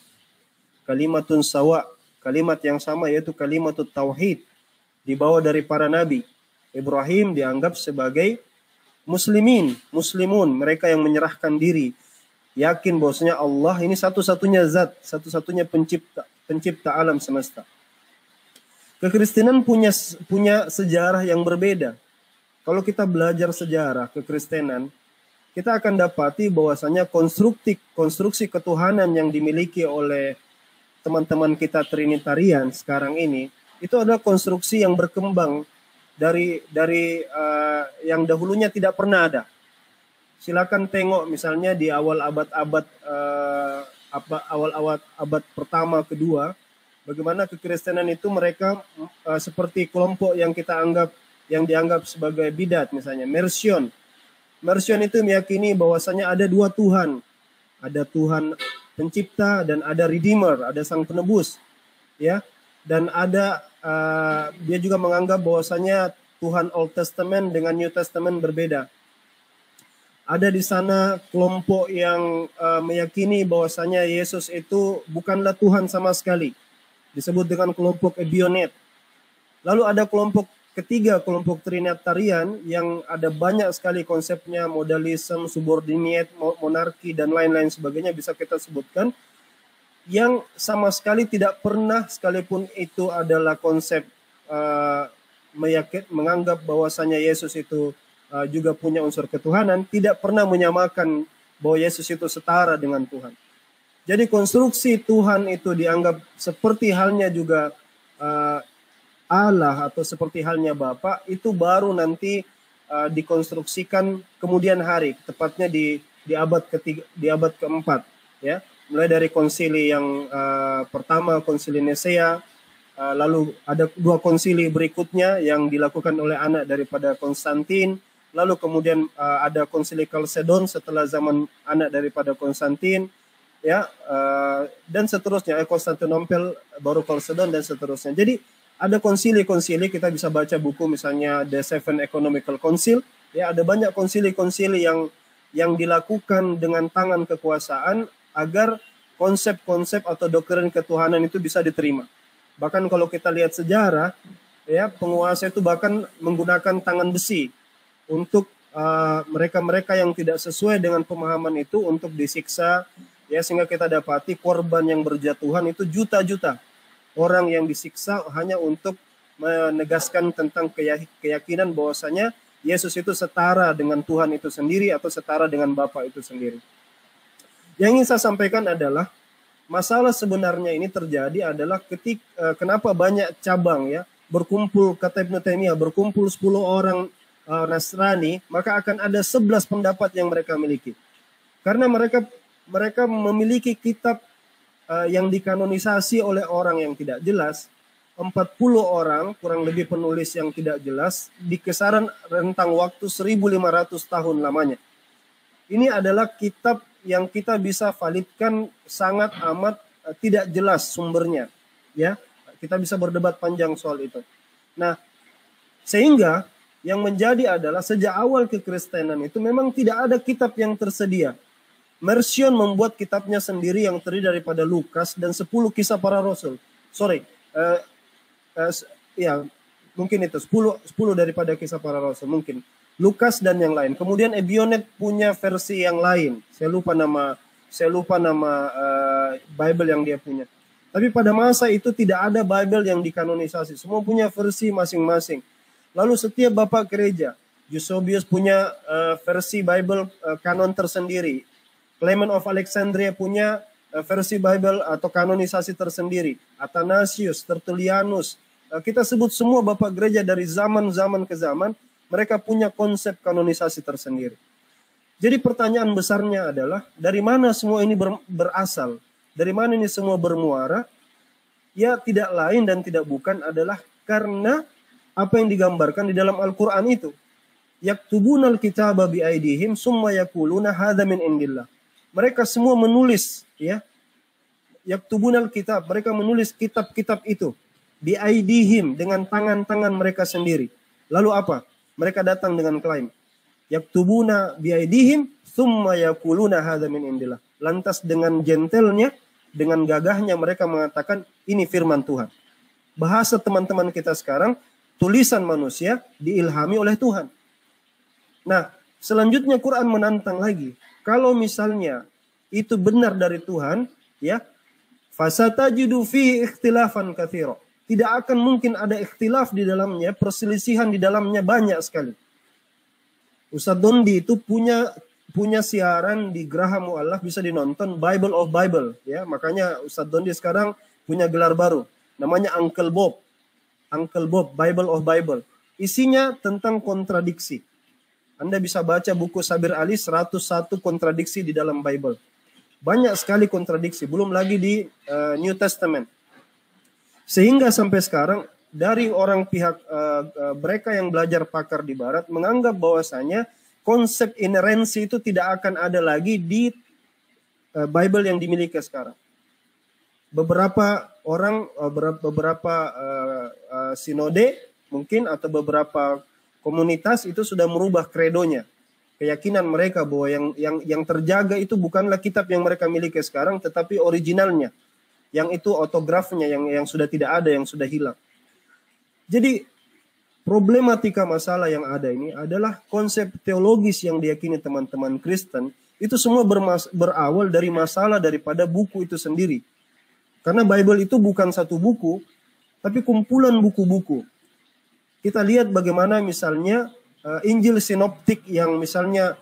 Kalimatun sawa, kalimat yang sama yaitu kalimatut tauhid, dibawa dari para nabi. Ibrahim dianggap sebagai muslimun, mereka yang menyerahkan diri, yakin bahwasanya Allah ini satu-satunya zat, satu-satunya pencipta alam semesta. Kekristenan punya sejarah yang berbeda. Kalau kita belajar sejarah kekristenan, kita akan dapati bahwasanya konstruksi ketuhanan yang dimiliki oleh teman-teman kita Trinitarian sekarang ini, itu adalah konstruksi yang berkembang dari yang dahulunya tidak pernah ada. Silakan tengok misalnya di awal abad pertama, kedua, bagaimana kekristenan itu mereka seperti kelompok yang dianggap sebagai bidat, misalnya Mercion. Mercion itu meyakini bahwasanya ada dua Tuhan. Ada Tuhan pencipta dan ada Redeemer, ada sang penebus. Ya. Dan ada dia juga menganggap bahwasanya Tuhan Old Testament dengan New Testament berbeda. Ada di sana kelompok yang meyakini bahwasanya Yesus itu bukanlah Tuhan sama sekali. Disebut dengan kelompok Ebionet. Lalu ada kelompok ketiga, kelompok Trinitarian yang ada banyak sekali konsepnya, modalisme, subordinate, monarki, dan lain-lain sebagainya bisa kita sebutkan, yang sama sekali tidak pernah sekalipun itu adalah konsep menganggap bahwasanya Yesus itu juga punya unsur ketuhanan, tidak pernah menyamakan bahwa Yesus itu setara dengan Tuhan. Jadi konstruksi Tuhan itu dianggap seperti halnya juga Allah atau seperti halnya Bapa, itu baru nanti dikonstruksikan kemudian hari, tepatnya di abad keempat, ya. Mulai dari konsili yang pertama, konsili Nisea, lalu ada dua konsili berikutnya yang dilakukan oleh anak daripada Konstantin, lalu kemudian ada konsili Chalcedon setelah zaman anak daripada Konstantin, ya, dan seterusnya, Konstantinopel baru Chalcedon dan seterusnya. Jadi ada konsili-konsili, kita bisa baca buku misalnya The Seven Economical Council, ya, ada banyak konsili-konsili yang dilakukan dengan tangan kekuasaan agar konsep-konsep atau doktrin ketuhanan itu bisa diterima. Bahkan kalau kita lihat sejarah, ya, penguasa itu bahkan menggunakan tangan besi untuk mereka-mereka yang tidak sesuai dengan pemahaman itu untuk disiksa. Ya, sehingga kita dapati korban yang berjatuhan itu juta-juta orang yang disiksa hanya untuk menegaskan tentang keyakinan bahwasanya Yesus itu setara dengan Tuhan itu sendiri atau setara dengan Bapa itu sendiri. Yang ingin saya sampaikan adalah masalah sebenarnya ini terjadi adalah kenapa banyak cabang, ya, berkumpul, kata Ibnu Taimiyah, berkumpul 10 orang Nasrani, maka akan ada 11 pendapat yang mereka miliki. Karena mereka memiliki kitab yang dikanonisasi oleh orang yang tidak jelas, 40 orang kurang lebih penulis yang tidak jelas di kisaran rentang waktu 1500 tahun lamanya. Ini adalah kitab yang kita bisa validkan sangat amat tidak jelas sumbernya, ya. Kita bisa berdebat panjang soal itu. Nah, sehingga yang menjadi adalah sejak awal kekristenan itu memang tidak ada kitab yang tersedia. Mercion membuat kitabnya sendiri yang terdiri daripada Lukas dan 10 kisah para rasul. Ya, mungkin itu 10 daripada kisah para rasul mungkin. Lukas dan yang lain. Kemudian Ebionet punya versi yang lain. Saya lupa nama Bible yang dia punya. Tapi pada masa itu tidak ada Bible yang dikanonisasi. Semua punya versi masing-masing. Lalu setiap bapak gereja, Eusebius punya versi Bible kanon tersendiri. Clement of Alexandria punya versi Bible atau kanonisasi tersendiri. Athanasius, Tertullianus, kita sebut semua bapak gereja dari zaman-zaman ke zaman, mereka punya konsep kanonisasi tersendiri. Jadi pertanyaan besarnya adalah, dari mana semua ini berasal? Dari mana ini semua bermuara? Ya tidak lain dan tidak bukan adalah karena apa yang digambarkan di dalam Al-Quran itu. Yaktubunal kitaba biaidihim summa yakuluna hadza min indillah. Mereka semua menulis, ya. Yaktubunal kitab, mereka menulis kitab-kitab itu biaidihim, dengan tangan-tangan mereka sendiri. Lalu apa? Mereka datang dengan klaim. Yaktubuna biaidihim summa yakuluna hadza min indillah. Lantas dengan gentelnya, dengan gagahnya mereka mengatakan ini firman Tuhan. Bahasa teman-teman kita sekarang, tulisan manusia diilhami oleh Tuhan. Nah, selanjutnya Quran menantang lagi. Kalau misalnya itu benar dari Tuhan, ya, fasatajidu fi ikhtilafan katsira. Tidak akan mungkin ada ikhtilaf di dalamnya, perselisihan di dalamnya banyak sekali. Ustadz Dondi itu punya siaran di Geraha Mu'allaf, bisa dinonton, Bible of Bible, ya. Makanya Ustadz Dondi sekarang punya gelar baru, namanya Uncle Bob. Uncle Bob, Bible of Bible. Isinya tentang kontradiksi. Anda bisa baca buku Sabir Ali, 101 kontradiksi di dalam Bible. Banyak sekali kontradiksi, belum lagi di New Testament. Sehingga sampai sekarang dari orang pihak mereka yang belajar pakar di Barat menganggap bahwasanya konsep inerensi itu tidak akan ada lagi di Bible yang dimiliki sekarang. Beberapa orang, beberapa sinode mungkin atau beberapa komunitas itu sudah merubah kredonya, keyakinan mereka bahwa yang terjaga itu bukanlah kitab yang mereka miliki sekarang, tetapi originalnya, yang itu autografnya yang sudah tidak ada, yang sudah hilang. Jadi problematika masalah yang ada ini adalah konsep teologis yang diyakini teman-teman Kristen itu semua berawal dari masalah daripada buku itu sendiri. Karena Bible itu bukan satu buku, tapi kumpulan buku-buku. Kita lihat bagaimana misalnya Injil sinoptik yang misalnya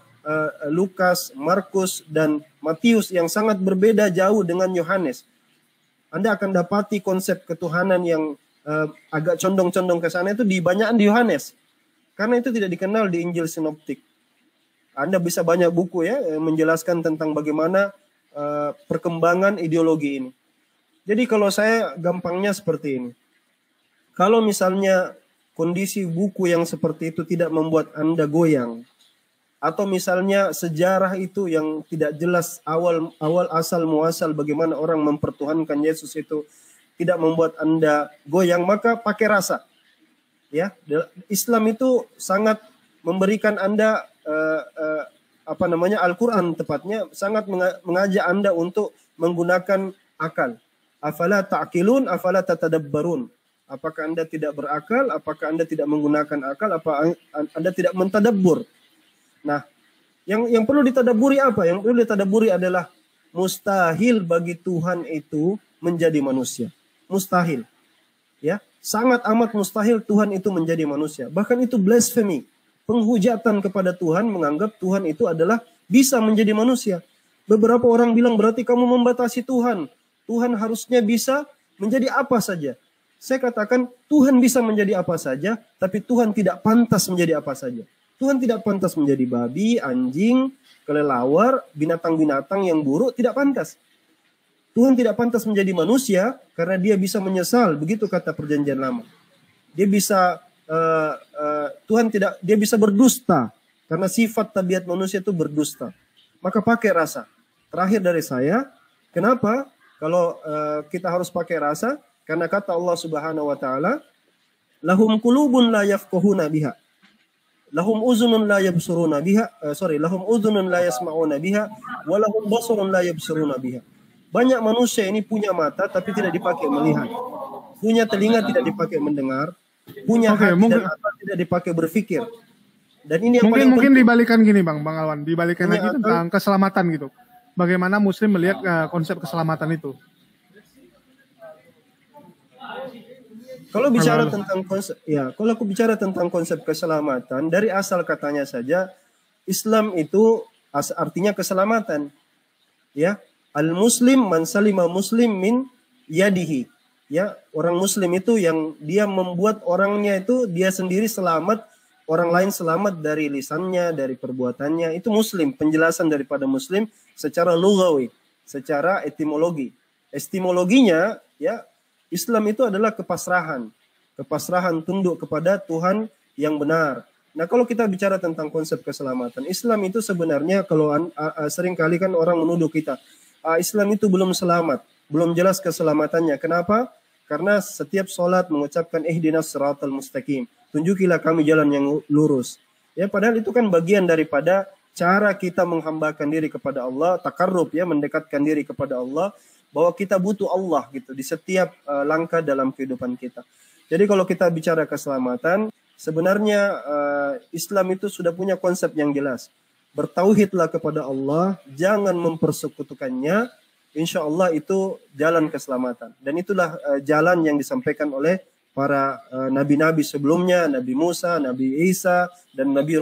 Lukas, Markus, dan Matius yang sangat berbeda jauh dengan Yohanes. Anda akan dapati konsep ketuhanan yang agak condong-condong ke sana itu di banyakan di Yohanes. Karena itu tidak dikenal di Injil sinoptik. Anda bisa banyak buku ya menjelaskan tentang bagaimana perkembangan ideologi ini. Jadi kalau saya gampangnya seperti ini. Kalau misalnya kondisi buku yang seperti itu tidak membuat Anda goyang, atau misalnya sejarah itu yang tidak jelas awal asal muasal bagaimana orang mempertuhankan Yesus itu tidak membuat Anda goyang, maka pakai rasa. Ya, Islam itu sangat memberikan Anda Al-Qur'an tepatnya sangat mengajak Anda untuk menggunakan akal. Afala ta'qilun, afala tatadabbarun. Apakah Anda tidak berakal? Apakah Anda tidak menggunakan akal? Apa Anda tidak mentadabbur? Nah, yang perlu ditadaburi apa? Yang perlu ditadaburi adalah mustahil bagi Tuhan itu menjadi manusia. Mustahil. Ya, sangat amat mustahil Tuhan itu menjadi manusia. Bahkan itu blasphemy. Penghujatan kepada Tuhan, menganggap Tuhan itu adalah bisa menjadi manusia. Beberapa orang bilang berarti kamu membatasi Tuhan. Tuhan harusnya bisa menjadi apa saja. Saya katakan Tuhan bisa menjadi apa saja, tapi Tuhan tidak pantas menjadi apa saja. Tuhan tidak pantas menjadi babi, anjing, kelelawar, binatang-binatang yang buruk, tidak pantas. Tuhan tidak pantas menjadi manusia karena dia bisa menyesal, begitu kata Perjanjian Lama. Dia bisa dia bisa berdusta karena sifat tabiat manusia itu berdusta. Maka pakai rasa. Terakhir dari saya, kenapa kalau kita harus pakai rasa? Karena kata Allah Subhanahu wa taala, lahum qulubun la yafqahuna biha. Lahum uzunun la yabsuruna biha, lahum uzunun la yasma'una biha, wa lahum basarun la yabsuruna biha. Banyak manusia ini punya mata tapi tidak dipakai melihat. Punya telinga tidak dipakai mendengar, punya hati dan akal tidak dipakai berpikir. Dan ini yang paling Mungkin penting. dibalikan gini Bang Alwan, dibalikan Ini lagi atau- tentang keselamatan gitu. Bagaimana Muslim melihat konsep keselamatan itu? Kalau bicara Halo. tentang konsep, ya, kalau aku bicara tentang konsep keselamatan, dari asal katanya saja, Islam itu artinya keselamatan. Ya, al-muslim man salima muslim min yadihi. Ya, orang muslim itu yang dia membuat orangnya itu dia sendiri selamat, orang lain selamat dari lisannya, dari perbuatannya. Itu muslim, penjelasan daripada muslim secara lughawi, secara etimologi. Etimologinya, ya, Islam itu adalah kepasrahan. Kepasrahan tunduk kepada Tuhan yang benar. Nah, kalau kita bicara tentang konsep keselamatan, Islam itu sebenarnya kalau sering kali kan orang menuduh kita, Islam itu belum selamat, belum jelas keselamatannya. Kenapa? Karena setiap sholat mengucapkan ihdinas siratal mustaqim. Tunjukilah kami jalan yang lurus. Ya, padahal itu kan bagian daripada cara kita menghambakan diri kepada Allah, takarrub, ya, mendekatkan diri kepada Allah, bahwa kita butuh Allah gitu di setiap langkah dalam kehidupan kita. Jadi kalau kita bicara keselamatan, sebenarnya Islam itu sudah punya konsep yang jelas. Bertauhidlah kepada Allah, jangan mempersekutukannya. Insya Allah itu jalan keselamatan. Dan itulah jalan yang disampaikan oleh para nabi-nabi sebelumnya, Nabi Musa, Nabi Isa, dan Nabi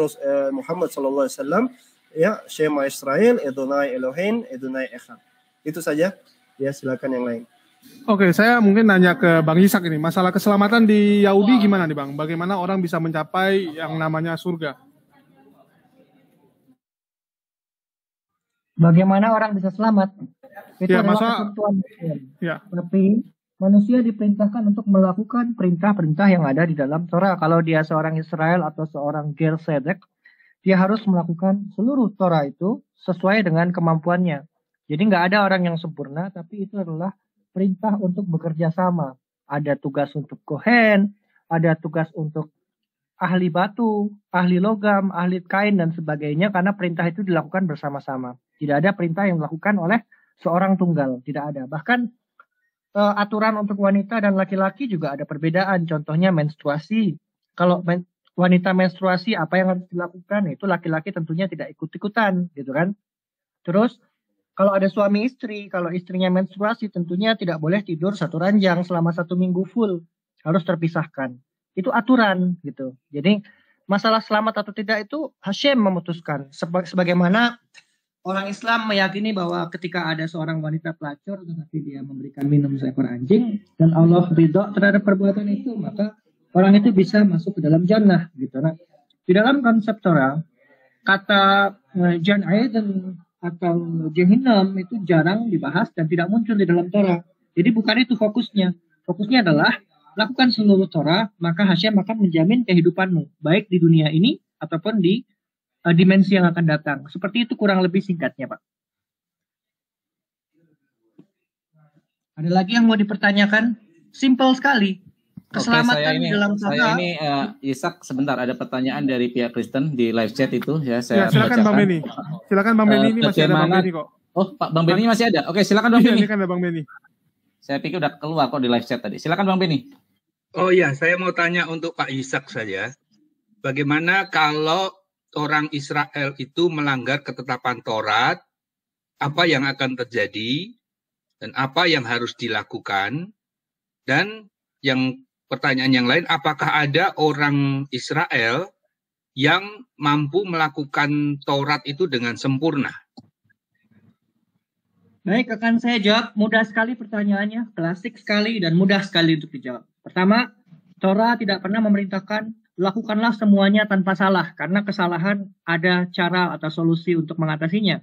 Muhammad SAW. Ya, Shema Israel, Adonai Elohim, Adonai Echad. Itu saja. Ya, silakan yang lain. Oke, saya mungkin nanya ke Bang Ishak ini. Masalah keselamatan di Yahudi gimana nih Bang? Bagaimana orang bisa mencapai yang namanya surga? Bagaimana orang bisa selamat? Itu Ya, adalah ketentuan Muslim. Ya. Tapi manusia diperintahkan untuk melakukan perintah-perintah yang ada di dalam Torah. Kalau dia seorang Israel atau seorang Ger Sedek, dia harus melakukan seluruh Torah itu sesuai dengan kemampuannya. Jadi nggak ada orang yang sempurna, tapi itu adalah perintah untuk bekerja sama. Ada tugas untuk kohen, ada tugas untuk ahli batu, ahli logam, ahli kain, dan sebagainya, karena perintah itu dilakukan bersama-sama. Tidak ada perintah yang dilakukan oleh seorang tunggal, tidak ada. Bahkan aturan untuk wanita dan laki-laki juga ada perbedaan. Contohnya menstruasi. Kalau wanita menstruasi, apa yang harus dilakukan? Itu laki-laki tentunya tidak ikut-ikutan, gitu kan? Terus kalau ada suami istri, kalau istrinya menstruasi, tentunya tidak boleh tidur satu ranjang selama 1 minggu full, harus terpisahkan. Itu aturan gitu. Jadi masalah selamat atau tidak itu Hashem memutuskan. Sebagaimana orang Islam meyakini bahwa ketika ada seorang wanita pelacur tetapi dia memberikan minum seekor anjing dan Allah ridho terhadap perbuatan itu, maka orang itu bisa masuk ke dalam jannah gitu. Nah, di dalam konsep Torah kata Jannah dan atau Jahannam itu jarang dibahas dan tidak muncul di dalam Torah. Jadi bukan itu fokusnya. Fokusnya adalah lakukan seluruh Torah, maka Hashem akan menjamin kehidupanmu, baik di dunia ini ataupun di dimensi yang akan datang. Seperti itu kurang lebih singkatnya, Pak. Ada lagi yang mau dipertanyakan? Simple sekali. Keselamatan di dalam Torah. Saya ini Ishak, sebentar, ada pertanyaan dari pihak Kristen di live chat itu ya. Saya silakan Bang Beni. Silakan Bang Beni, ini masih ada Bang Beni kok. Oh, Pak Bang Beni masih ada. Oke, silakan Bang Beni. Ini kan ada Bang Beni. Saya pikir udah keluar kok di live chat tadi. Silakan Bang Beni. Oh iya, saya mau tanya untuk Pak Ishak saja. Bagaimana kalau orang Israel itu melanggar ketetapan Taurat, apa yang akan terjadi dan apa yang harus dilakukan? Dan yang pertanyaan yang lain, apakah ada orang Israel yang mampu melakukan Taurat itu dengan sempurna? Baik, akan saya jawab. Mudah sekali pertanyaannya, klasik sekali dan mudah sekali untuk dijawab. Pertama, Torah tidak pernah memerintahkan lakukanlah semuanya tanpa salah, karena kesalahan ada cara atau solusi untuk mengatasinya.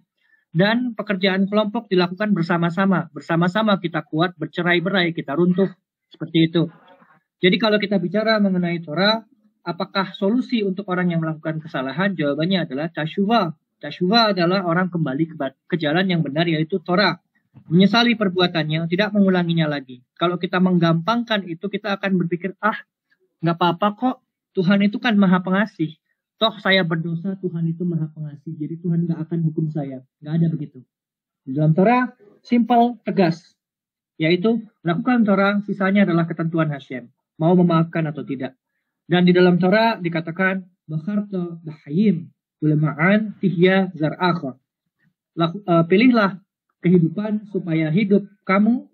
Dan pekerjaan kelompok dilakukan bersama-sama. Bersama-sama kita kuat, bercerai-berai, kita runtuh. Seperti itu. Jadi kalau kita bicara mengenai Torah, apakah solusi untuk orang yang melakukan kesalahan? Jawabannya adalah tasyuva. Tasyuva adalah orang kembali ke jalan yang benar, yaitu Torah. Menyesali perbuatannya, tidak mengulanginya lagi. Kalau kita menggampangkan itu, kita akan berpikir, nggak apa-apa kok, Tuhan itu kan maha pengasih. Toh saya berdosa, Tuhan itu maha pengasih. Jadi Tuhan nggak akan hukum saya. Nggak ada begitu. Di dalam Torah, simple, tegas. Yaitu, lakukan Torah, sisanya adalah ketentuan Hashem. Mau memaafkan atau tidak. Dan di dalam Torah dikatakan, bakharta bahayim ulama'an tihya zar'akha. Pilihlah kehidupan supaya hidup kamu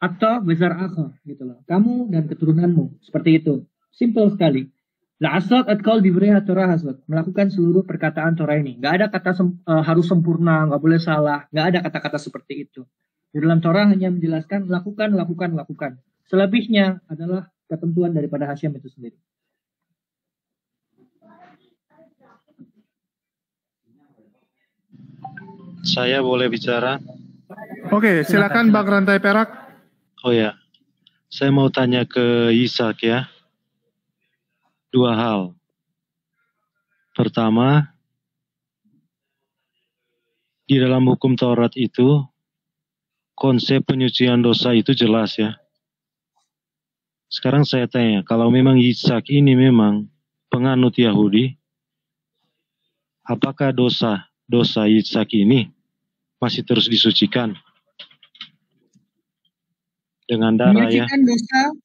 atau bezar'akha gitu loh. Kamu dan keturunanmu. Seperti itu. Simple sekali. La'asat atkal diberiha Torah hasad. Melakukan seluruh perkataan Torah ini. Nggak ada kata harus sempurna, nggak boleh salah. Nggak ada kata-kata seperti itu. Di dalam Torah hanya menjelaskan lakukan. Selebihnya adalah ketentuan daripada Hasyam itu sendiri. Saya boleh bicara? Oke, silakan Bang Rantai Perak. Oh ya, saya mau tanya ke Ishak ya. Dua hal. Pertama, di dalam hukum Taurat itu, konsep penyucian dosa itu jelas ya. Sekarang saya tanya, kalau memang Ishak ini memang penganut Yahudi, apakah dosa Ishak ini masih terus disucikan dengan darah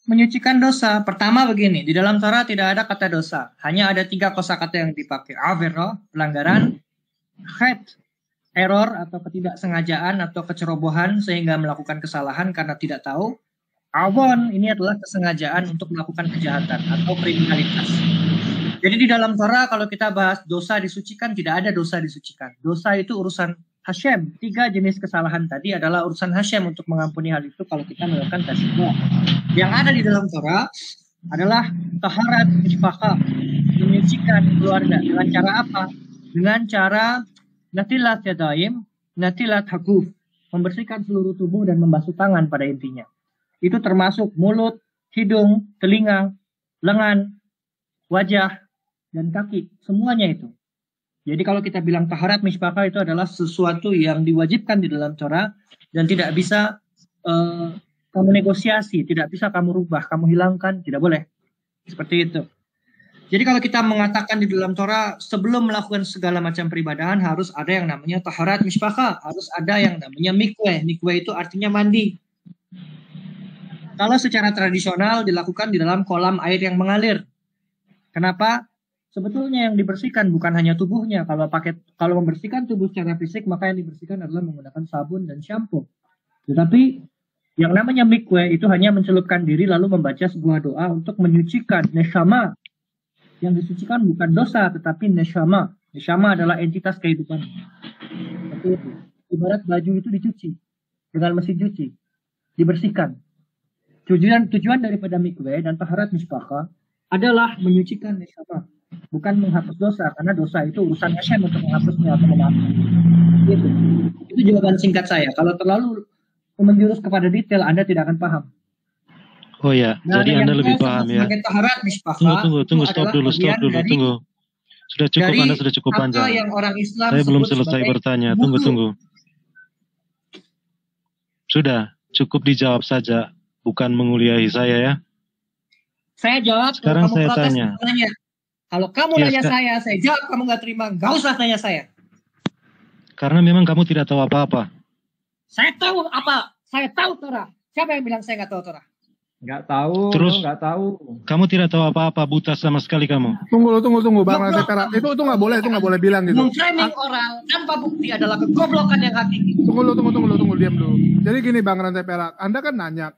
Menyucikan dosa. Pertama begini, di dalam Torah tidak ada kata dosa. Hanya ada 3 kosakata yang dipakai. Avera, pelanggaran, khat, error atau ketidaksengajaan atau kecerobohan sehingga melakukan kesalahan karena tidak tahu. Awon, ini adalah kesengajaan untuk melakukan kejahatan atau kriminalitas. Jadi di dalam Torah kalau kita bahas dosa disucikan, tidak ada dosa disucikan. Dosa itu urusan Hashem. 3 jenis kesalahan tadi adalah urusan Hashem untuk mengampuni hal itu kalau kita melakukan tasbih. Yang ada di dalam Torah adalah taharat mishpachah, menyucikan keluarga. Dengan cara apa? Dengan cara natilat yadayim, natilat hakuf, membersihkan seluruh tubuh dan membasuh tangan pada intinya. Itu termasuk mulut, hidung, telinga, lengan, wajah, dan kaki. Semuanya itu. Jadi kalau kita bilang taharat mishpachah itu adalah sesuatu yang diwajibkan di dalam Torah dan tidak bisa kamu negosiasi, tidak bisa kamu rubah, kamu hilangkan, tidak boleh. Seperti itu. Jadi kalau kita mengatakan di dalam Torah sebelum melakukan segala macam peribadahan harus ada yang namanya taharat mishpachah, harus ada yang namanya mikweh. Mikweh itu artinya mandi. Kalau secara tradisional dilakukan di dalam kolam air yang mengalir. Kenapa? Sebetulnya yang dibersihkan bukan hanya tubuhnya. Kalau membersihkan tubuh secara fisik, maka yang dibersihkan adalah menggunakan sabun dan shampoo. Tetapi yang namanya mikwe itu hanya mencelupkan diri lalu membaca sebuah doa untuk menyucikan neshama. Yang disucikan bukan dosa, tetapi neshama. Neshama adalah entitas kehidupan. Seperti itu. Ibarat baju itu dicuci dengan mesin cuci, dibersihkan. Tujuan daripada mikwe dan taharat mishpachah adalah menyucikan neshama. Bukan menghapus dosa, karena dosa itu urusan Hashem untuk menghapusnya atau memaafkan. Itu jawaban singkat saya. Kalau terlalu menjurus kepada detail, Anda tidak akan paham. Oh ya, jadi Anda lebih paham ya. Tunggu, stop dulu. Sudah cukup, Anda sudah cukup panjang. Saya belum selesai bertanya, tunggu. Sudah, cukup dijawab saja, bukan menguliahi saya ya. Saya jawab, sekarang saya tanya. Kalau kamu nanya saya jawab, kamu nggak terima, nggak usah tanya saya. Karena memang kamu tidak tahu apa-apa. Saya tahu apa? Saya tahu Torah. Siapa yang bilang saya nggak tahu Torah? Nggak tahu. Terus nggak tahu. Kamu tidak tahu apa-apa, buta sama sekali kamu. Tunggu, Bang Rantai Perak. Itu nggak boleh bilang gitu. Mengframing orang tanpa bukti adalah kegoblokan yang hakiki. Tunggu, diam dulu. Jadi gini Bang Rantai Perak, Anda kan nanya.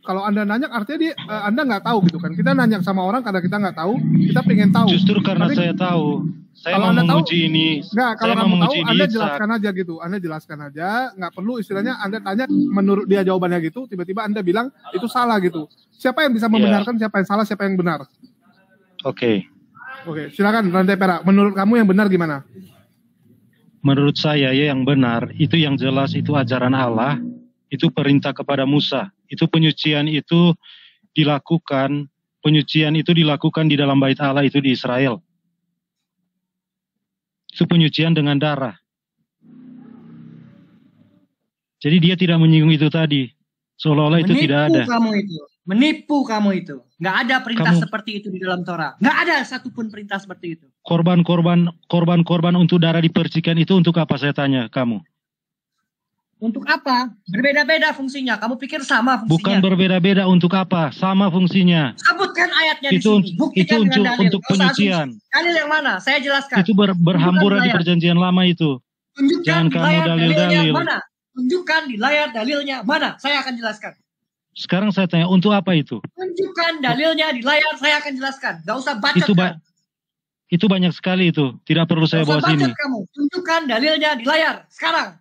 Kalau Anda nanya artinya Anda nggak tahu gitu kan. Kita nanya sama orang karena kita nggak tahu, kita pengen tahu. Justru karena saya tahu. Saya mau menguji ini. Nggak, kalau kamu tahu, Anda jelaskan aja gitu. Anda jelaskan aja, nggak perlu istilahnya Anda tanya menurut dia jawabannya gitu, tiba-tiba Anda bilang itu salah gitu. Siapa yang bisa membenarkan siapa yang salah, siapa yang benar? Oke, silakan Rantai Perak. Menurut kamu yang benar gimana? Menurut saya ya yang benar, itu yang jelas itu ajaran Allah, itu perintah kepada Musa. Itu penyucian itu dilakukan di dalam bait Allah itu di Israel. Itu penyucian dengan darah. Jadi dia tidak menyinggung itu tadi. Seolah-olah itu tidak ada. Menipu kamu itu. Nggak ada perintah seperti itu di dalam Torah. Nggak ada satupun perintah seperti itu. Korban untuk darah dipercikan itu untuk apa saya tanya kamu? Untuk apa? Berbeda-beda fungsinya. Kamu pikir sama fungsinya? Bukan berbeda-beda, untuk apa? Sama fungsinya. Sabut Tunjukkan ayatnya di Itu sini. Buktikan untuk dengan dalil. Nggak usah penyucian. asumsi. Dalil yang mana? Saya jelaskan. Itu berhambura di layar. perjanjian lama itu. Tunjukkan Jangan di kamu layar dalilnya dalil-dalil. mana? Tunjukkan di layar dalilnya mana? Saya akan jelaskan. Sekarang saya tanya, untuk apa itu? Tunjukkan dalilnya di layar, saya akan jelaskan. Gak usah bacot kamu. Itu banyak sekali itu. Tidak perlu saya Gak usah bawa sini. bacot kamu. Tunjukkan dalilnya di layar sekarang.